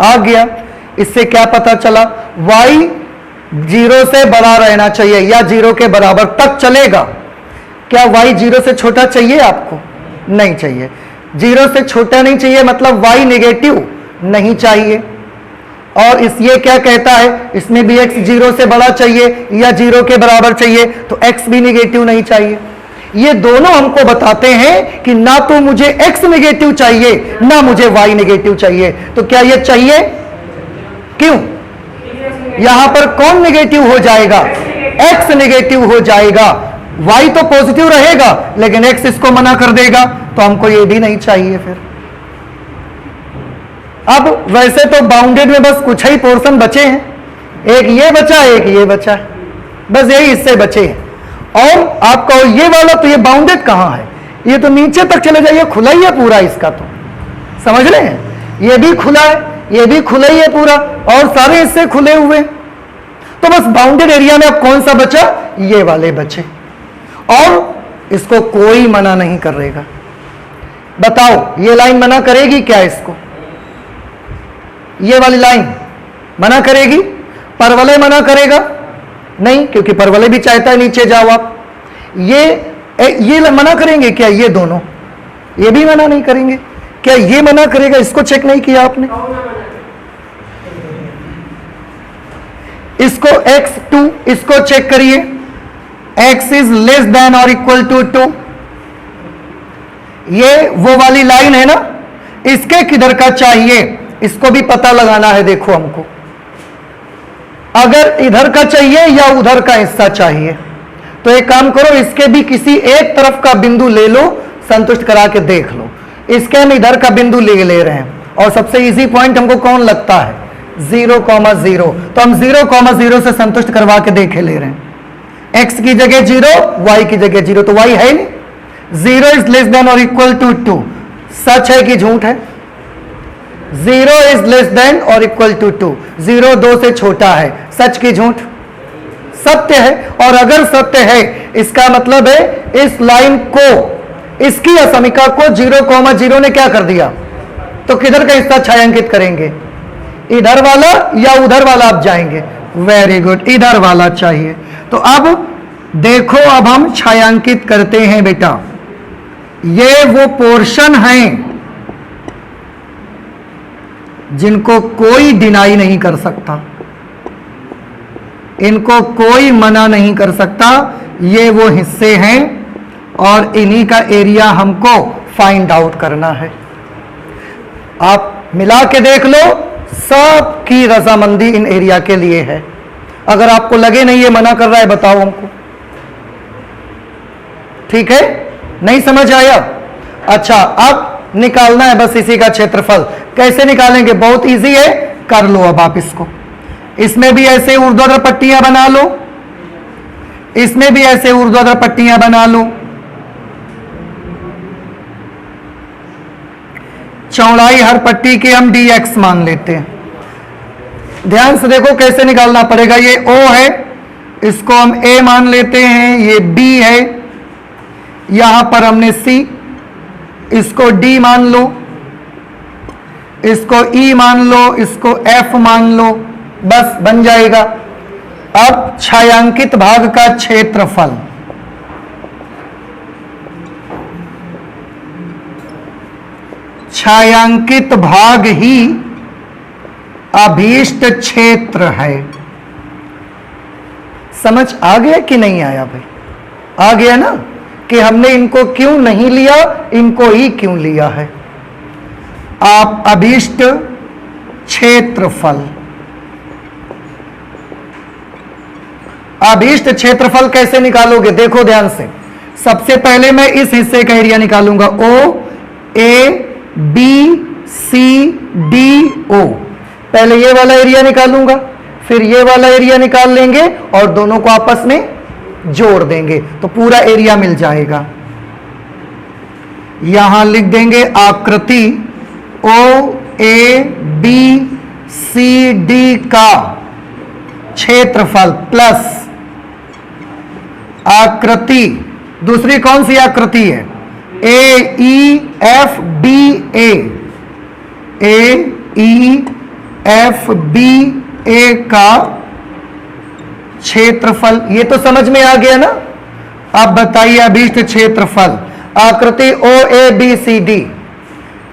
आ गया। इससे क्या पता चला? y 0 से बड़ा रहना चाहिए या 0 के बराबर तक चलेगा। क्या y 0 से छोटा चाहिए आपको? नहीं चाहिए। 0 से छोटा नहीं चाहिए मतलब y नेगेटिव नहीं चाहिए। और इस ये क्या कहता है? इसमें भी x 0 से बड़ा चाहिए या 0 के बराबर चाहिए, तो x भी नेगेटिव नहीं चाहिए। ये दोनों हमको बताते हैं कि ना तो मुझे x नेगेटिव चाहिए, ना मुझे y नेगेटिव चाहिए। तो क्या ये चाहिए? क्यों? यहां पर कौन नेगेटिव हो जाएगा? x नेगेटिव हो जाएगा। y तो पॉजिटिव रहेगा, लेकिन x इसको मना कर देगा, तो हमको ये भी नहीं चाहिए। फिर अब वैसे तो बाउंडेड में बस कुछ ही पोर्शन बचे हैं, एक ये बचा, एक ये बचा, बस यही हिस्से बचे हैं। और आप कहो ये वाला तो ये बाउंडेड कहां है, ये तो नीचे तक चले जाइए, खुला ही है पूरा इसका, तो समझ रहे हैं, ये भी खुला है, ये भी खुला ही है पूरा, और सारे हिस्से खुले हुए। तो बस बाउंडेड एरिया में अब कौन सा बचा, ये वाले बचे, और इसको कोई मना नहीं करेगा। बताओ ये लाइन मना करेगी क्या इसको, ये वाली लाइन मना करेगी? परवलय मना करेगा? नहीं, क्योंकि परवलय भी चाहता है नीचे जाओ आप। ये मना करेंगे क्या? ये दोनों ये भी मना नहीं करेंगे क्या? ये मना करेगा? इसको चेक नहीं किया आपने? इसको x2, इसको चेक करिए, x इज लेस देन और इक्वल टू 2। ये वो वाली लाइन है ना, इसके किधर का चाहिए इसको भी पता लगाना है। देखो हमको अगर इधर का चाहिए या उधर का हिस्सा चाहिए, तो एक काम करो, इसके भी किसी एक तरफ का बिंदु ले लो, संतुष्ट करा के देख लो। इसके हम इधर का बिंदु ले रहे हैं, और सबसे इजी पॉइंट हमको कौन लगता है? 0,0। तो हम 0,0 से संतुष्ट करवा के देखे ले रहे हैं। x की जगह 0, y की जगह 0, तो y है नहीं। 0 इज लेस देन और इक्वल टू 2, सच है कि झूठ है? 0 इज लेस देन और इक्वल टू 2, 0 2 से छोटा है, सच की झूठ? सत्य है। और अगर सत्य है, इसका मतलब है इस लाइन को, इसकी असमिका को 0,0 ने क्या कर दिया? तो किधर का हिस्सा छायांकित करेंगे? इधर वाला या उधर वाला आप जाएंगे? वेरी गुड, इधर वाला चाहिए। तो अब देखो, अब हम छायांकित करते हैं बेटा। ये वो पोर्शन हैं जिनको कोई डिनाई नहीं कर सकता, इनको कोई मना नहीं कर सकता। ये वो हिस्से हैं और इन्हीं का एरिया हमको फाइंड आउट करना है। आप मिला के देख लो, सबकी रजामंदी इन एरिया के लिए है। अगर आपको लगे नहीं ये मना कर रहा है, बताओ हमको। ठीक है, नहीं समझ आया? अच्छा, अब निकालना है बस इसी का क्षेत्रफल। कैसे निकालेंगे? बहुत इजी है, कर लो अब आप इसको। इसमें भी ऐसे ऊर्ध्वाधर पट्टियां बना लो, इसमें भी ऐसे ऊर्ध्वाधर पट्टियां बना लो। चौड़ाई हर पट्टी की हम dx मान लेते हैं। ध्यान से देखो कैसे निकालना पड़ेगा। ये O है, इसको हम A मान लेते हैं, ये B है, यहां पर हमने C, इसको D मान लो, इसको E मान लो, इसको F मान लो, बस बन जाएगा। अब छायांकित भाग का क्षेत्रफल, छायांकित भाग ही अभीष्ट क्षेत्र है। समझ आ गया कि नहीं आया भाई? आ गया ना कि हमने इनको क्यों नहीं लिया, इनको ही क्यों लिया है। आप अभीष्ट क्षेत्रफल, अभीष्ट क्षेत्रफल कैसे निकालोगे? देखो ध्यान से। सबसे पहले मैं इस हिस्से का एरिया निकालूंगा, O A B C D O। पहले ये वाला एरिया निकालूंगा, फिर ये वाला एरिया निकाल लेंगे और दोनों को आपस में जोड़ देंगे तो पूरा एरिया मिल जाएगा। यहां लिख देंगे आकृति O A B C D का क्षेत्रफल प्लस आकृति, दूसरी कौन सी आकृति है? A E F B A, A E F B A का क्षेत्रफल। ये तो समझ में आ गया ना? आप बताइए अभीष्ट क्षेत्रफल आकृति O A B C D,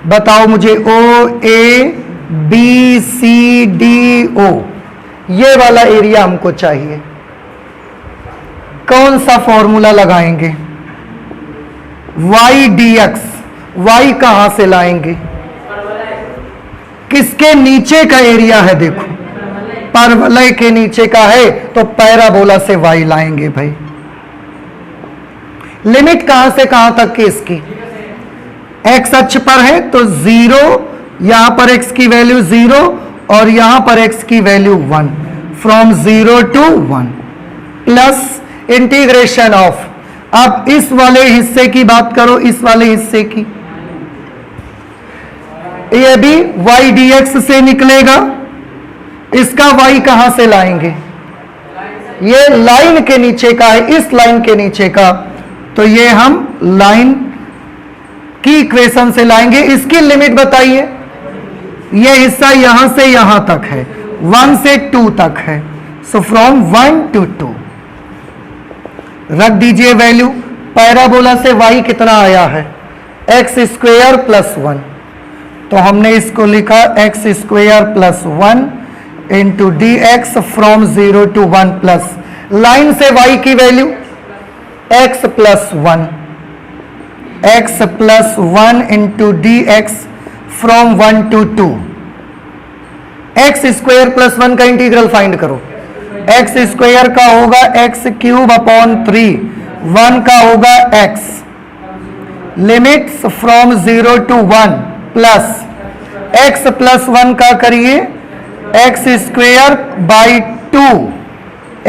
बताओ मुझे O A B C D O, ये वाला एरिया हमको चाहिए। कौन सा फॉर्मूला लगाएंगे? y dx, y कहां से लाएंगे? किसके नीचे का एरिया है? देखो परवलय के नीचे का है तो पैराबोला से y लाएंगे भाई। लिमिट कहां से कहां तक की इसकी? x अक्ष पर है तो 0, यहां पर x की वैल्यू 0 और यहां पर x की value 1। From 0 to 1 plus integration of, अब इस वाले हिस्से की बात करो, इस वाले हिस्से की, ये भी y dx से निकलेगा। इसका y कहां से लाएंगे? ये लाइन के नीचे का है, इस लाइन के नीचे का, तो ये हम लाइन की इक्वेशन से लाएंगे। इसकी लिमिट बताइए। ये हिस्सा यहां से यहां तक है, 1 से 2 तक है, सो फ्रॉम 1 to 2 रख दीजिए वैल्यू। पैराबोला से y कितना आया है? एक्स स्क्वेयर प्लस 1, तो हमने इसको लिखा x square plus 1 into D x from 0 to 1 plus line से y की value x plus 1, x plus 1 into D x from 1 to 2। X square plus 1 का इंटीग्रल फाइंड करो। एक्स स्क्वेयर का होगा एक्स क्यूब अपॉन 3, 1 का होगा x, limits from 0 to 1 plus x plus 1 का करिए एक्स स्क्वेयर बाई 2,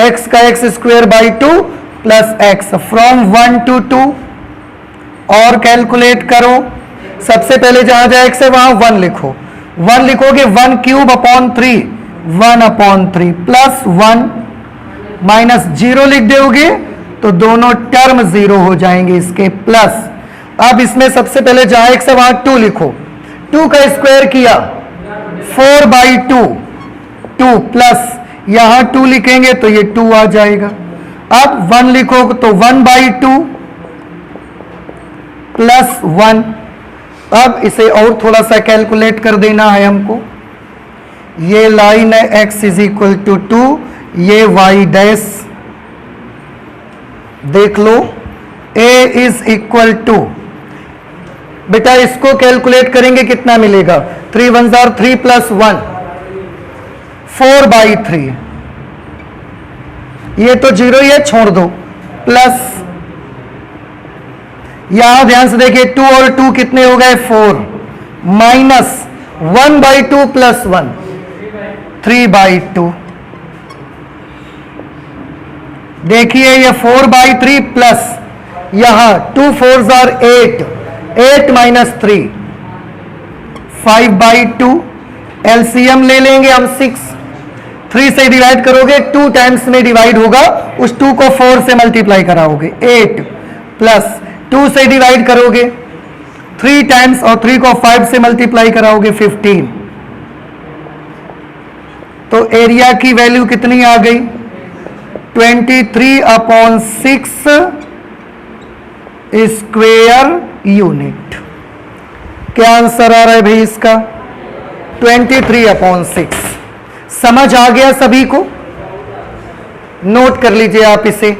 x का x square by 2 plus x from 1 to 2 और कैलकुलेट करो। सबसे पहले जहां जहां x है वहां 1 लिखो, 1 लिखोगे 1 cube upon 3, 1 upon 3 plus 1 minus 0 लिख दोगे तो दोनों टर्म 0 हो जाएंगे इसके, प्लस अब इसमें सबसे पहले जहां x है वहां 2 लिखो, 2 का स्क्वायर किया 4 बाई 2, 2 प्लस यहां 2 लिखेंगे तो ये 2 आ जाएगा। अब 1 लिखो तो 1 बाई 2 प्लस 1। अब इसे और थोड़ा सा कैलकुलेट कर देना है हमको। ये लाइन है x इज इक्वल टू 2, ये y डैश देख लो, a इज इक्वल टू, बेटा इसको कैलकुलेट करेंगे कितना मिलेगा? 3 1 जार 3 प्लस 1 4 बाई 3, ये तो 0 ही है छोड़ दो, प्लस यहां ध्यान से देखिए 2 और 2 कितने हो गए? 4 माइनस 1 बाई 2 प्लस 1 3 बाई 2। देखिए ये 4 बाई 3 प्लस यहां 2 4 जार 8, 8 माइनस 3 5 बाई 2, एलसीएम ले लेंगे हम 6, 3 से डिवाइड करोगे 2 टाइम्स में डिवाइड होगा, उस 2 को 4 से मल्टीप्लाई कराओगे 8 प्लस 2 से डिवाइड करोगे 3 टाइम्स और 3 को 5 से मल्टीप्लाई कराओगे 15। तो एरिया की वैल्यू कितनी आ गई? 23/6 स्क्वेयर यूनिट। क्या आंसर आ रहा है भाई इसका? 23/6। समझ आ गया सभी को? नोट कर लीजिए आप इसे।